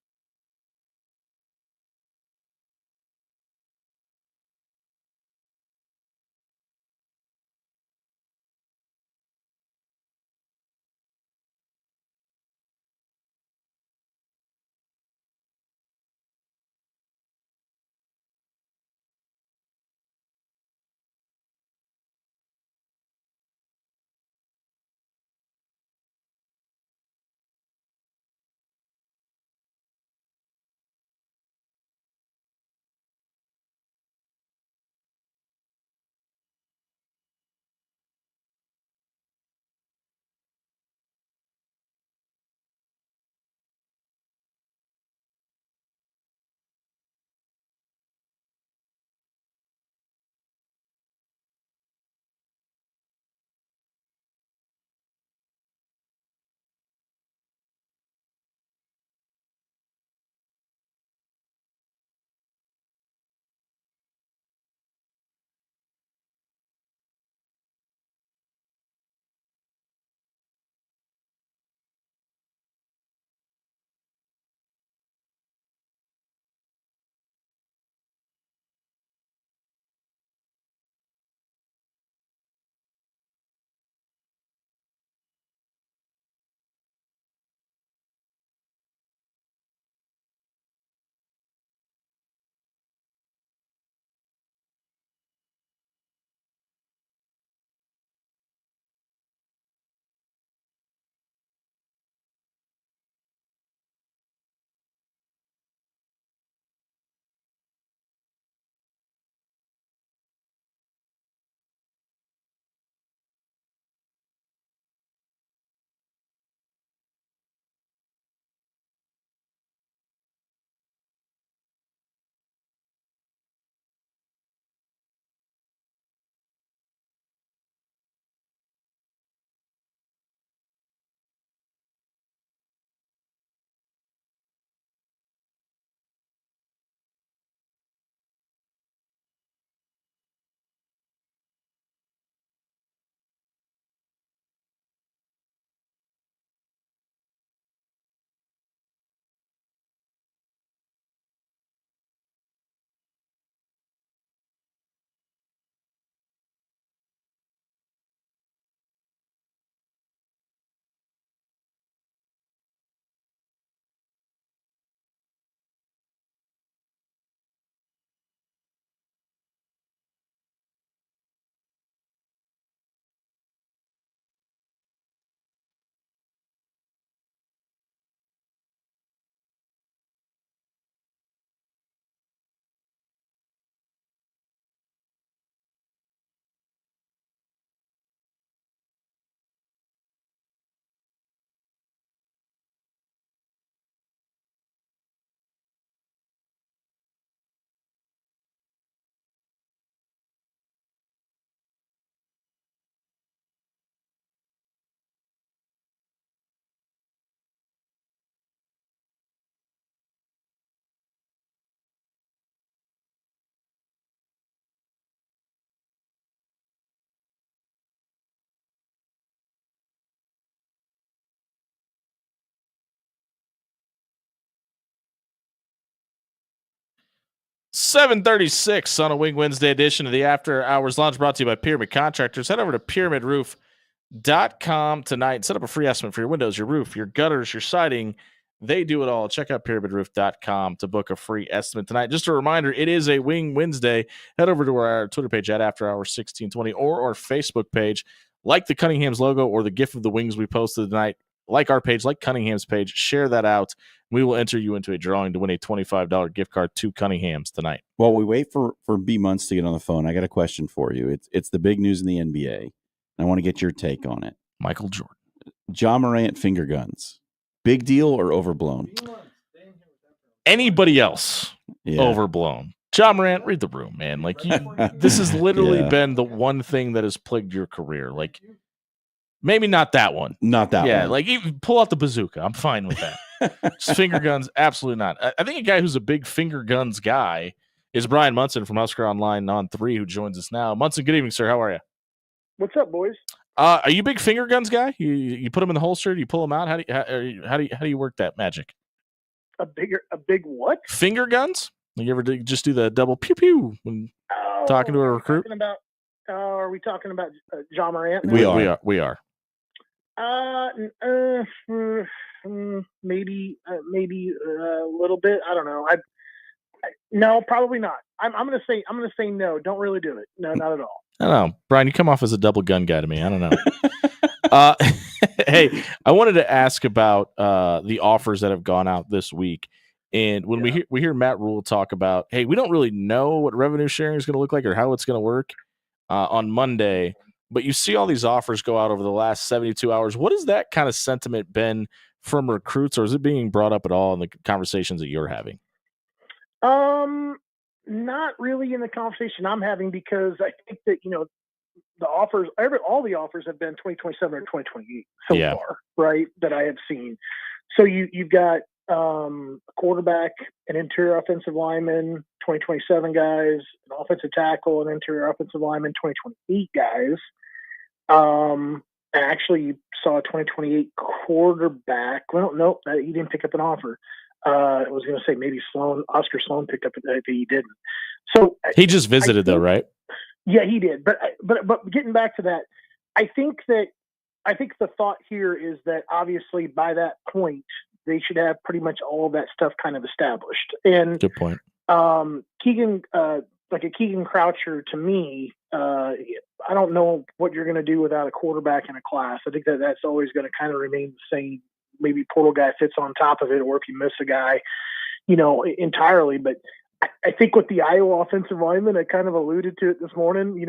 $7:36 on a Wing Wednesday edition of the After Hours Lounge, brought to you by Pyramid Contractors. Head over to pyramidroof.com tonight. Set up a free estimate for your windows, your roof, your gutters, your siding. They do it all. Check out pyramidroof.com to book a free estimate tonight. Just a reminder, it is a Wing Wednesday. Head over to our Twitter page at After Hours 1620 or our Facebook page. Like the Cunningham's logo or the GIF of the wings we posted tonight. Like our page, like Cunningham's page. Share that out. We will enter you into a drawing to win a $25 gift card to Cunningham's tonight. While we wait for B Munts to get on the phone, I got a question for you. It's the big news in the NBA. I want to get your take on it. Michael Jordan. Ja Morant finger guns. Big deal or overblown? Anybody else overblown. John Morant, read the room, man. Like this has literally been the one thing that has plagued your career. Like maybe not that one. Not that one. Yeah, like even pull out the bazooka. I'm fine with that. Just finger guns, absolutely not. I think a guy who's a big finger guns guy is Brian Munson from Husker Online on 3, who joins us now. Munson, good evening, sir. How are you? What's up, boys? Are you a big finger guns guy? You put them in the holster? Do you pull them out? How do you work that magic? A big what? Finger guns? You ever just do the double pew pew when talking to a recruit? Are we talking about John Morant? We are. Maybe a little bit. I don't know. No, probably not. I'm gonna say no. Don't really do it. No, not at all. I don't know, Brian. You come off as a double gun guy to me. I don't know. Hey, I wanted to ask about the offers that have gone out this week. And when we hear Matt Rule talk about, hey, we don't really know what revenue sharing is going to look like or how it's going to work on Monday, but you see all these offers go out over the last 72 hours. What has that kind of sentiment been from recruits, or is it being brought up at all in the conversations that you're having? Not really in the conversation I'm having, because I think that, the offers, all the offers have been 2027 or 2028 so far, right? That I have seen. So you've got a quarterback, an interior offensive lineman, 2027 guys, an offensive tackle, an interior offensive lineman, 2028 guys. I actually saw a 2028 quarterback. Well, nope, he didn't pick up an offer. I was going to say maybe Oscar Sloan picked up it, but he didn't. So he just visited, though, right? Yeah, he did. But getting back to that, I think the thought here is that obviously by that point they should have pretty much all of that stuff kind of established. And good point. Keegan, like a Keegan Croucher, to me, I don't know what you're going to do without a quarterback in a class. I think that's always going to kind of remain the same. Maybe portal guy fits on top of it, or if you miss a guy, entirely. But I think with the Iowa offensive lineman, I kind of alluded to it this morning,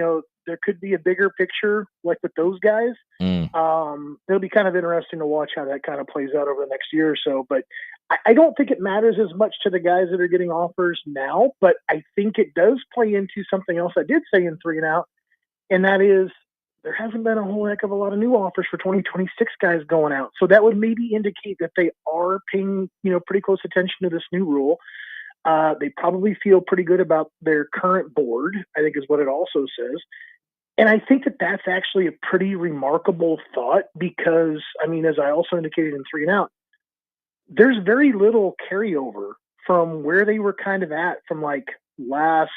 there could be a bigger picture like with those guys. It'll be kind of interesting to watch how that kind of plays out over the next year or so. But I don't think it matters as much to the guys that are getting offers now, but I think it does play into something else I did say in 3 and Out, and that is there hasn't been a whole heck of a lot of new offers for 2026 guys going out. So that would maybe indicate that they are paying, pretty close attention to this new rule. They probably feel pretty good about their current board, I think is what it also says. And I think that that's actually a pretty remarkable thought because, as I also indicated in 3 and Out, there's very little carryover from where they were kind of at from like last,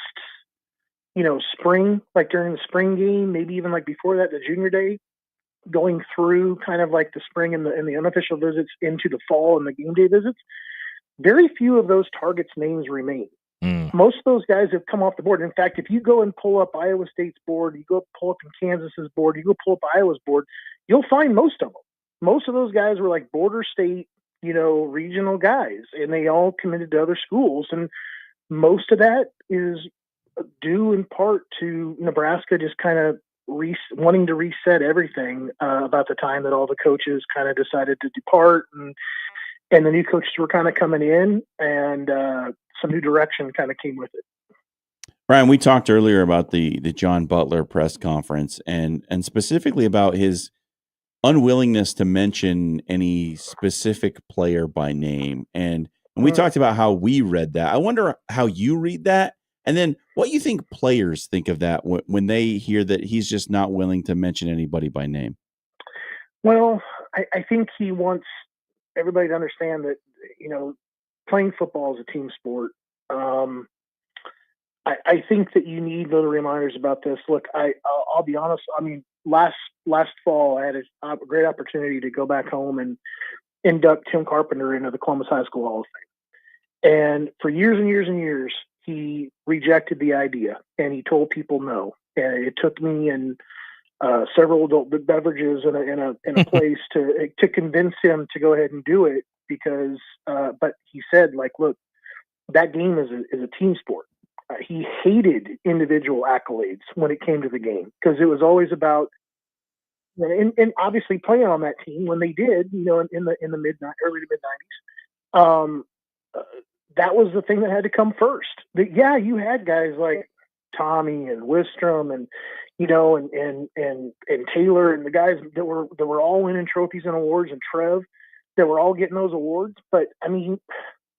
spring, like during the spring game, maybe even like before that, the junior day, going through kind of like the spring and the unofficial visits into the fall and the game day visits. Very few of those targets' names remain. Most of those guys have come off the board. In fact, if you go and pull up Iowa State's board, you go pull up Kansas's board, you go pull up Iowa's board, you'll find most of them. Most of those guys were like border state, regional guys, and they all committed to other schools. And most of that is due in part to Nebraska just kind of wanting to reset everything about the time that all the coaches kind of decided to depart and the new coaches were kind of coming in, and some new direction kind of came with it. Brian, we talked earlier about the John Butler press conference and specifically about his unwillingness to mention any specific player by name. And we talked about how we read that. I wonder how you read that, and then what you think players think of that when they hear that he's just not willing to mention anybody by name. Well, I think he wants everybody to understand that, playing football is a team sport. I think that you need little reminders about this. Look, I'll be honest. Last fall, I had a great opportunity to go back home and induct Tim Carpenter into the Columbus High School Hall of Fame. And for years and years and years, he rejected the idea, and he told people no. And it took me and several adult beverages in a place to convince him to go ahead and do it because, but he said, like, look, that game is a team sport. He hated individual accolades when it came to the game because it was always about, and obviously playing on that team when they did, in the early to mid 90s, that was the thing that had to come first. Yeah, you had guys like Tommy and Wistrom and and Taylor and the guys that were all winning trophies and awards, and Trev, that were all getting those awards. But I mean,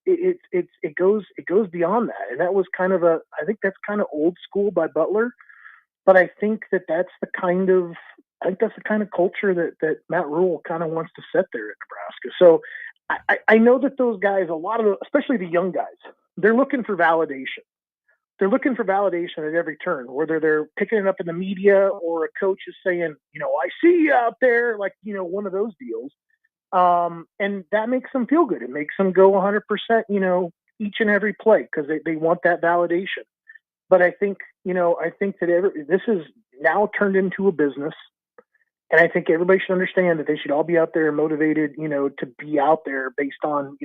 it goes beyond that, and that was kind of I think that's kind of old school by Butler. But I think that's the kind of culture that Matt Rule kind of wants to set there at Nebraska. So I know that those guys, especially the young guys, they're looking for validation. They're looking for validation at every turn, whether they're picking it up in the media or a coach is saying, I see you out there, like, one of those deals. And that makes them feel good. It makes them go 100%, each and every play, because they want that validation. But I think that this is now turned into a business. And I think everybody should understand that they should all be out there motivated, to be out there based on,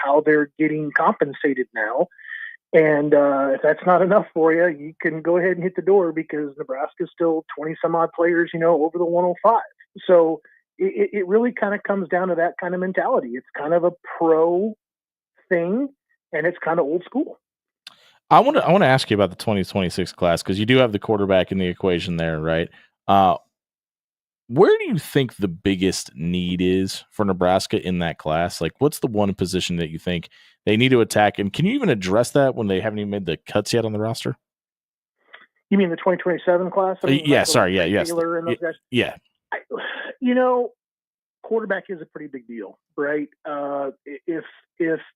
how they're getting compensated now. And if that's not enough for you, you can go ahead and hit the door, because Nebraska's still 20 some odd players, over the 105. So it really kind of comes down to that kind of mentality. It's kind of a pro thing, and it's kind of old school. I want to ask you about the 2026 class, because you do have the quarterback in the equation there, right? Where do you think the biggest need is for Nebraska in that class? Like, what's the one position that you think they need to attack? And can you even address that when they haven't even made the cuts yet on the roster? You mean the 2027 class? I mean, yes. Taylor and those guys? Yeah. Quarterback is a pretty big deal, right? If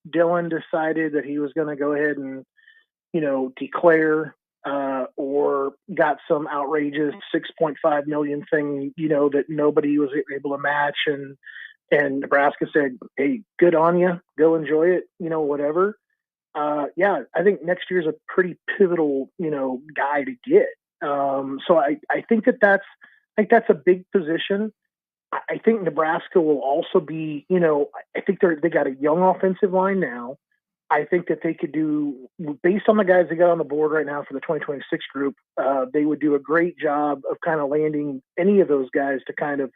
Dylan decided that he was going to go ahead and, declare or got some outrageous $6.5 million thing, that nobody was able to match, and Nebraska said, "Hey, good on you, go enjoy it," whatever. I think next year's a pretty pivotal, guy to get. So I think that's a big position. I think Nebraska will also be, I think they got a young offensive line now. I think that they could do, based on the guys they got on the board right now for the 2026 group, they would do a great job of kind of landing any of those guys to kind of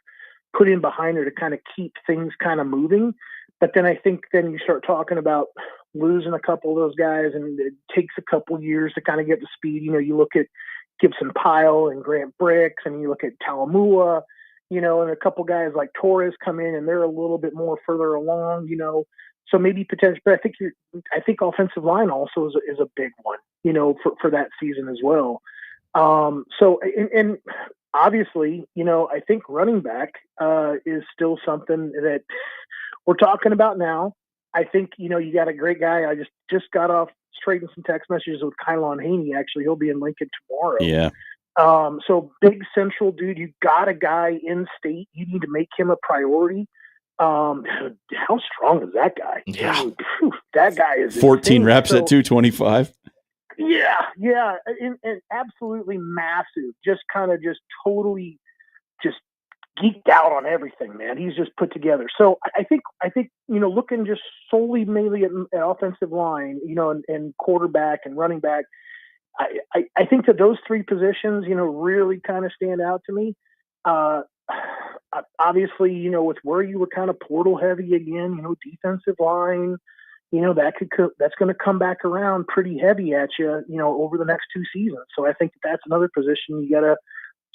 put in behind her to kind of keep things kind of moving. But then I think then you start talking about losing a couple of those guys, and it takes a couple years to kind of get to speed. You look at Gibson Pyle and Grant Bricks, and you look at Talamua, and a couple guys like Torres come in, and they're a little bit more further along, So maybe potential, but I think offensive line also is a big one, for that season as well. So obviously, I think running back is still something that we're talking about now. I think, you got a great guy. I just got off trading some text messages with Kylon Haney. Actually, he'll be in Lincoln tomorrow. Yeah. So big central dude. You got a guy in state. You need to make him a priority. How strong is that guy? Yeah. I mean, that guy is 14 insane. reps at 225. Yeah. And absolutely massive. Just totally geeked out on everything, man. He's just put together. So I think, looking just solely mainly at offensive line, and quarterback and running back, I think that those three positions, really kind of stand out to me. Obviously, with where you were kind of portal heavy again, defensive line, that's going to come back around pretty heavy at you, over the next two seasons. So I think that's another position you got to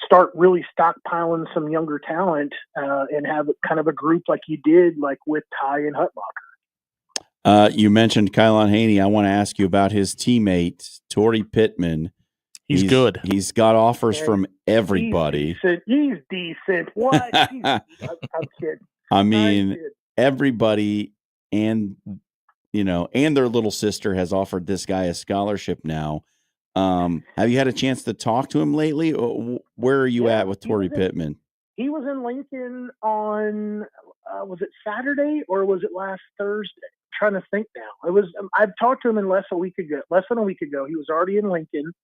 start really stockpiling some younger talent and have kind of a group like you did, like with Ty and Hutmacher. You mentioned Kylon Haney. I want to ask you about his teammate, Torrey Pittman. He's good. He's got offers from everybody. He's decent. What? I'm kidding. I mean, everybody and their little sister has offered this guy a scholarship now. Have you had a chance to talk to him lately? Where are you at with Torrey Pittman? He was in Lincoln on, was it Saturday or was it last Thursday? I'm trying to think now. It was. I've talked to him less than a week ago. He was already in Lincoln.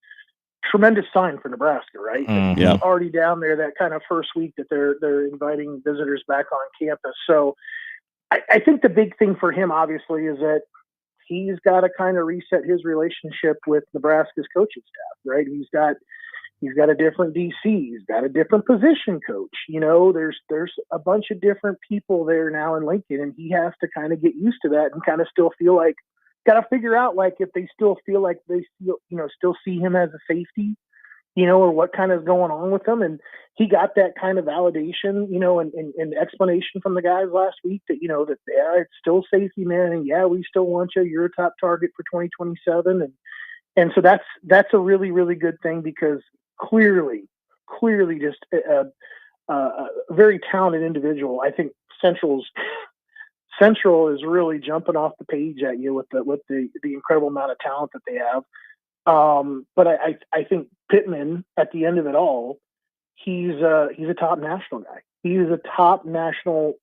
Tremendous sign for Nebraska, right? Mm-hmm. He's already down there that kind of first week that they're inviting visitors back on campus. So I think the big thing for him, obviously, is that he's got to kind of reset his relationship with Nebraska's coaching staff, right? He's got a different DC. He's got a different position coach. There's a bunch of different people there now in Lincoln, and he has to kind of get used to that and kind of still feel like got to figure out like if they still feel like they still see him as a safety, or what kind of is going on with him. And he got that kind of validation, and explanation from the guys last week that, that it's still safety, man. And yeah, we still want you. You're a top target for 2027. And so that's a really, really good thing, because clearly just a very talented individual. I think Central is really jumping off the page at you with the incredible amount of talent that they have. But I think Pittman, at the end of it all, he's a top national guy. He is a top national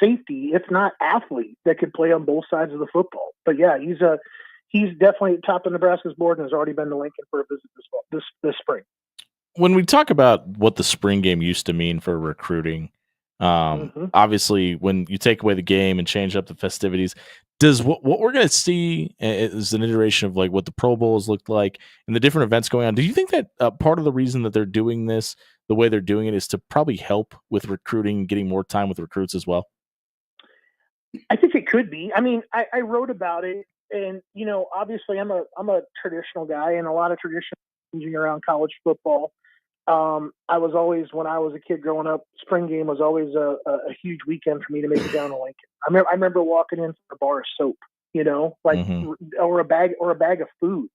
safety, if not athlete, that could play on both sides of the football. But yeah, he's definitely top of Nebraska's board and has already been to Lincoln for a visit this spring. When we talk about what the spring game used to mean for recruiting, obviously when you take away the game and change up the festivities, does what we're going to see is an iteration of like what the Pro Bowls looked like and the different events going on. Do you think that part of the reason that they're doing this the way they're doing it is to probably help with recruiting, getting more time with recruits as well? I think it could be. I mean, I wrote about it, and obviously I'm a traditional guy, and a lot of tradition around college football. I was always, when I was a kid growing up, spring game was always a huge weekend for me to make it down to Lincoln. I remember walking in for a bar of soap, or a bag of food.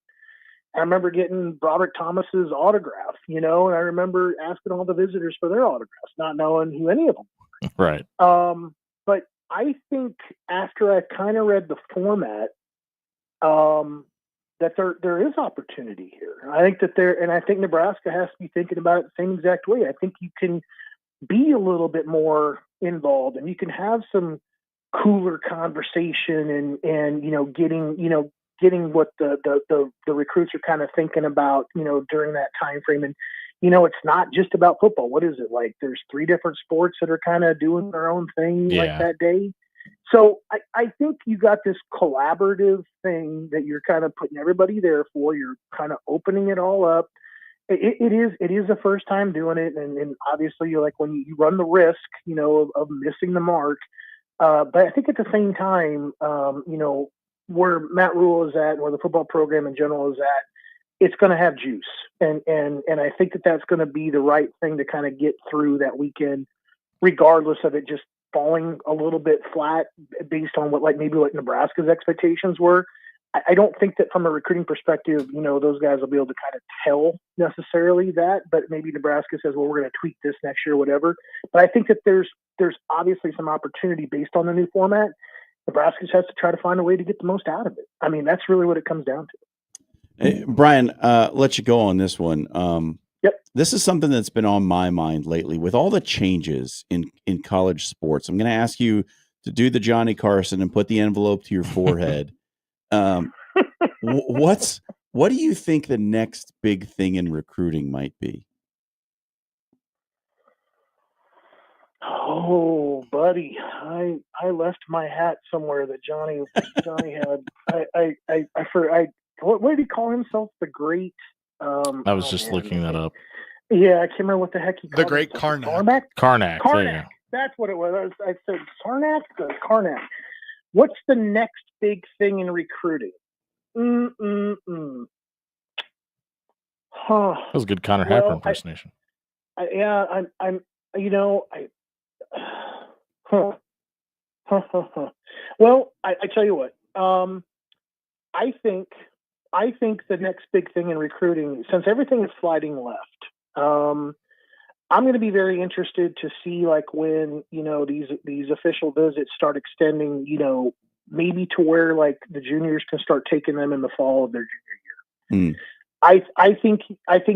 I remember getting Robert Thomas's autograph, and I remember asking all the visitors for their autographs, not knowing who any of them were. Right. But I think after I kind of read the format, that there is opportunity here. I think and I think Nebraska has to be thinking about it the same exact way. I think you can be a little bit more involved, and you can have some cooler conversation and getting what the recruits are kind of thinking about, during that time frame. And it's not just about football. What is it like? There's 3 different sports that are kind of doing their own thing like that day. So I think you got this collaborative thing that you're kind of putting everybody there for. You're kind of opening it all up. It is the first time doing it, and obviously you're like, when you run the risk, of missing the mark. But I think at the same time, where Matt Rule is at, and where the football program in general is at, it's going to have juice, and I think that's going to be the right thing to kind of get through that weekend, regardless of it just falling a little bit flat based on what Nebraska's expectations were. I don't think that from a recruiting perspective, those guys will be able to kind of tell necessarily that, but maybe Nebraska says, well, we're going to tweak this next year, whatever. But I think that there's obviously some opportunity based on the new format. Nebraska just has to try to find a way to get the most out of it. I mean, that's really what it comes down to. Hey, Brian, let you go on this one. Yep. This is something that's been on my mind lately with all the changes in college sports. I'm going to ask you to do the Johnny Carson and put the envelope to your forehead. What do you think the next big thing in recruiting might be? Oh, buddy, I left my hat somewhere that Johnny had. What did he call himself? The Great. I was just looking that up. Yeah, I can't remember what the heck he called The Great himself. Karnak. Karnak. That's what it was. I said Karnak. What's the next big thing in recruiting? Huh. That was a good Connor Happer impersonation. Well, I tell you what. I think the next big thing in recruiting, since everything is sliding left, I'm going to be very interested to see when these official visits start extending, maybe to where the juniors can start taking them in the fall of their junior year. I think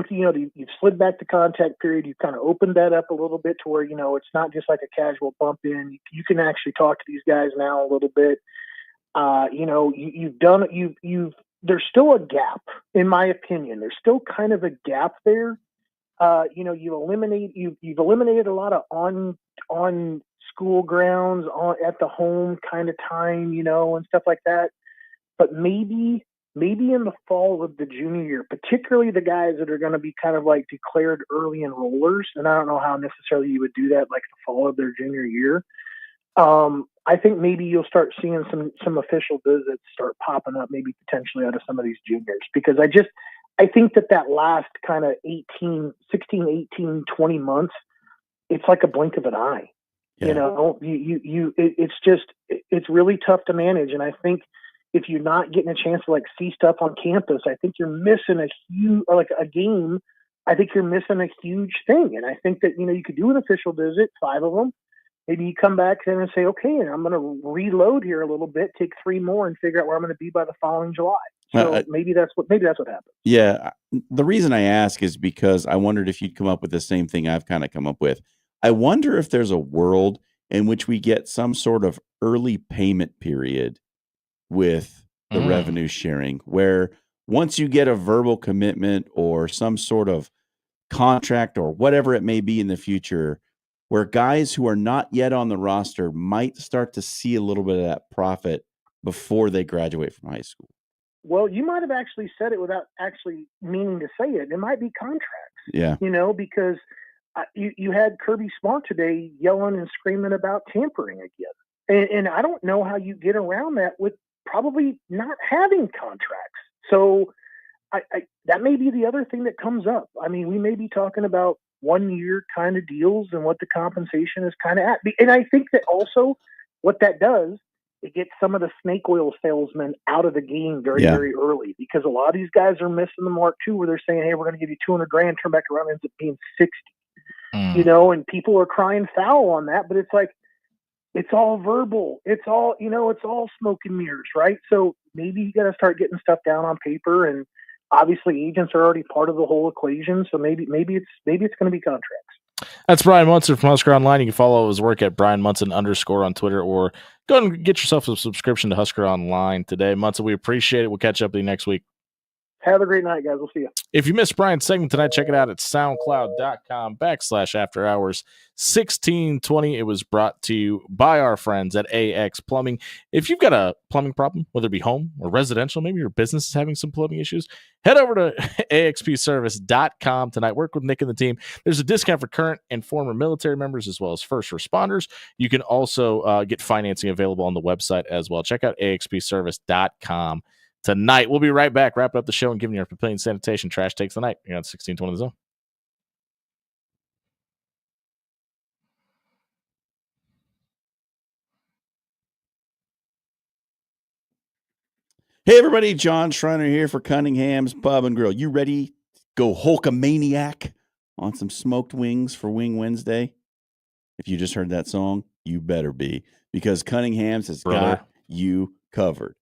you've slid back the contact period. You've kind of opened that up a little bit to where it's not just like a casual bump in. You can actually talk to these guys now a little bit. There's still a gap, in my opinion. There's still kind of a gap there. You've eliminated a lot of on school grounds, at the home kind of time, and stuff like that. But maybe in the fall of the junior year, particularly the guys that are going to be kind of declared early enrollers, and I don't know how necessarily you would do that, the fall of their junior year. I think maybe you'll start seeing some official visits start popping up, maybe potentially out of some of these juniors, because I think that last kind of 16, 18, 20 months, it's like a blink of an eye. Yeah. You know, it's really tough to manage. And I think if you're not getting a chance to like see stuff on campus, I think you're missing a game. I think you're missing a huge thing. And I think that, you know, you could do an official visit, 5 of them. Maybe you come back then and say, okay, I'm going to reload here a little bit, take 3 more and figure out where I'm going to be by the following July. So maybe that's what happens. Yeah. The reason I ask is because I wondered if you'd come up with the same thing I've kind of come up with. I wonder if there's a world in which we get some sort of early payment period with the revenue sharing, where once you get a verbal commitment or some sort of contract or whatever it may be in the future, where guys who are not yet on the roster might start to see a little bit of that profit before they graduate from high school. Well, you might have actually said it without actually meaning to say it. It might be contracts. Yeah. You know, because you had Kirby Smart today yelling and screaming about tampering again. And I don't know how you get around that with probably not having contracts. So that may be the other thing that comes up. I mean, we may be talking about 1-year kind of deals and what the compensation is kind of at. And I think that also what that does, it gets some of the snake oil salesmen out of the game very, very early, because a lot of these guys are missing the mark too, where they're saying, hey, we're going to give you $200,000, turn back around, ends up being 60, you know, and people are crying foul on that, but it's like, it's all verbal. It's all, you know, it's all smoke and mirrors, right? So maybe you got to start getting stuff down on paper, and obviously agents are already part of the whole equation. So maybe it's going to be contracts. That's Brian Munson from Husker Online. You can follow his work at Brian Munson _ on Twitter, or go and get yourself a subscription to Husker Online today. Munson, we appreciate it. We'll catch up with you next week. Have a great night, guys. We'll see you. If you missed Brian's segment tonight, check it out at soundcloud.com/afterhours 1620. It was brought to you by our friends at AX Plumbing. If you've got a plumbing problem, whether it be home or residential, maybe your business is having some plumbing issues, head over to axpservice.com tonight. Work with Nick and the team. There's a discount for current and former military members as well as first responders. You can also get financing available on the website as well. Check out axpservice.com tonight. We'll be right back, wrapping up the show and giving you our Papillion Sanitation Trash Takes the Night. You're on 1620 The Zone. Hey, everybody. John Schreiner here for Cunningham's Pub and Grill. You ready to go Hulkamaniac on some smoked wings for Wing Wednesday? If you just heard that song, you better be, because Cunningham's has got you covered.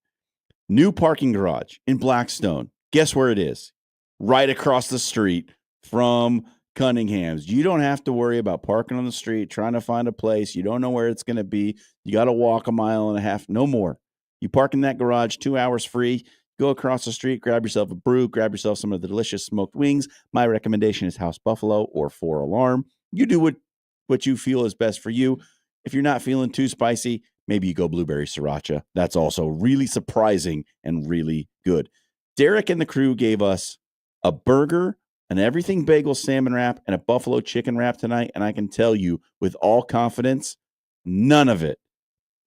New parking garage in Blackstone. Guess where it is? Right across the street from Cunningham's. You don't have to worry about parking on the street, trying to find a place. You don't know where it's going to be. You got to walk 1.5 miles. No more. You park in that garage, 2 hours free. Go across the street, grab yourself a brew, grab yourself some of the delicious smoked wings. My recommendation is House Buffalo or 4 Alarm. You do what you feel is best for you. If you're not feeling too spicy, maybe you go blueberry sriracha. That's also really surprising and really good. Derek and the crew gave us a burger, an everything bagel salmon wrap, and a buffalo chicken wrap tonight. And I can tell you with all confidence, none of it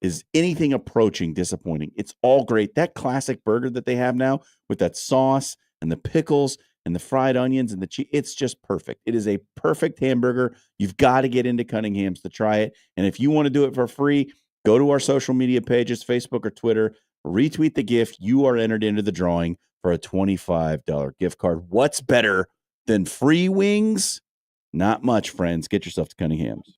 is anything approaching disappointing. It's all great. That classic burger that they have now with that sauce and the pickles and the fried onions and the cheese, it's just perfect. It is a perfect hamburger. You've got to get into Cunningham's to try it. And if you want to do it for free, go to our social media pages, Facebook or Twitter, retweet the gift. You are entered into the drawing for a $25 gift card. What's better than free wings? Not much, friends. Get yourself to Cunningham's.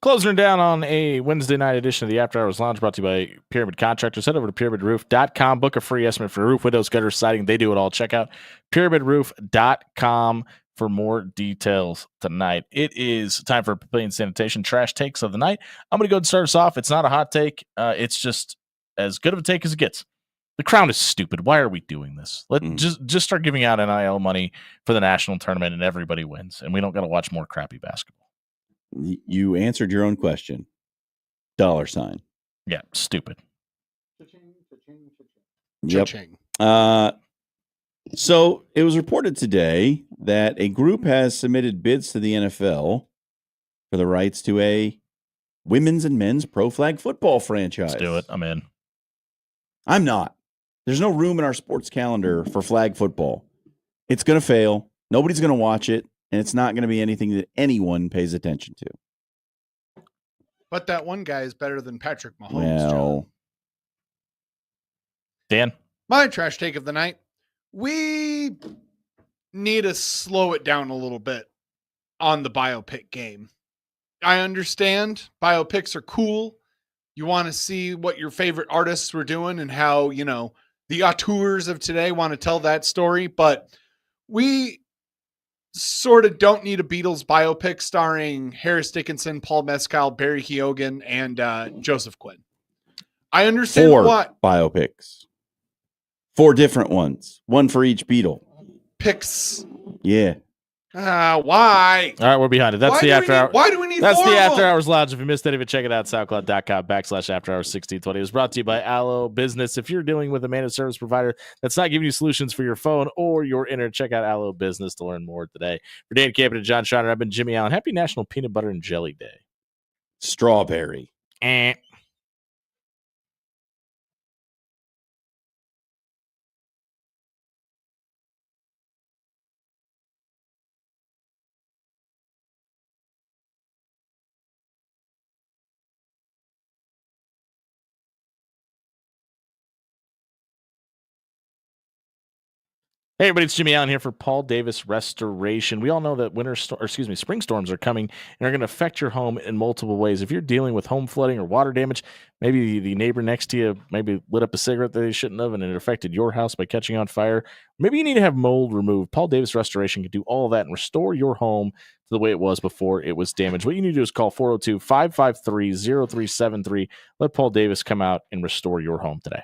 Closing down on a Wednesday night edition of the After Hours Lounge, brought to you by Pyramid Contractors. Head over to pyramidroof.com. Book a free estimate for roof, windows, gutters, siding. They do it all. Check out pyramidroof.com for more details tonight. It is time for Pavilion Sanitation trash takes of the night. I'm going to go and start us off. It's not a hot take. It's just as good of a take as it gets. The Crown is stupid. Why are we doing this? Just start giving out NIL money for the national tournament and everybody wins, and we don't got to watch more crappy basketball. You answered your own question. $. Yeah, stupid. Yep. So it was reported today that a group has submitted bids to the NFL for the rights to a women's and men's pro flag football franchise. Let's do it. I'm in. I'm not. There's no room in our sports calendar for flag football. It's going to fail. Nobody's going to watch it. And it's not going to be anything that anyone pays attention to. But that one guy is better than Patrick Mahomes. Well, Dan? My trash take of the night. We need to slow it down a little bit on the biopic game. I understand biopics are cool. You want to see what your favorite artists were doing and how, the auteurs of today want to tell that story. But we sort of don't need a Beatles biopic starring Harris Dickinson, Paul Mescal, Barry Keoghan, and Joseph Quinn. I understand 4 what biopics. 4 different ones. One for each Beatle. picks. Yeah. Why? All right, we're behind it. That's the after hour. Why do we need That's 4 the of After them? Hours Lounge. If you missed any of it, check it out. SoundCloud.com/After Hours 1620. It was brought to you by Allo Business. If you're dealing with a managed service provider that's not giving you solutions for your phone or your internet, check out Allo Business to learn more today. For Dan Campbell and John Schreiner, I've been Jimmy Allen. Happy National Peanut Butter and Jelly Day. Strawberry. Hey everybody, it's Jimmy Allen here for Paul Davis Restoration. We all know that spring storms are coming and are going to affect your home in multiple ways. If you're dealing with home flooding or water damage, maybe the neighbor next to you maybe lit up a cigarette that they shouldn't have and it affected your house by catching on fire. Maybe you need to have mold removed. Paul Davis Restoration can do all of that and restore your home to the way it was before it was damaged. What you need to do is call 402-553-0373. Let Paul Davis come out and restore your home today.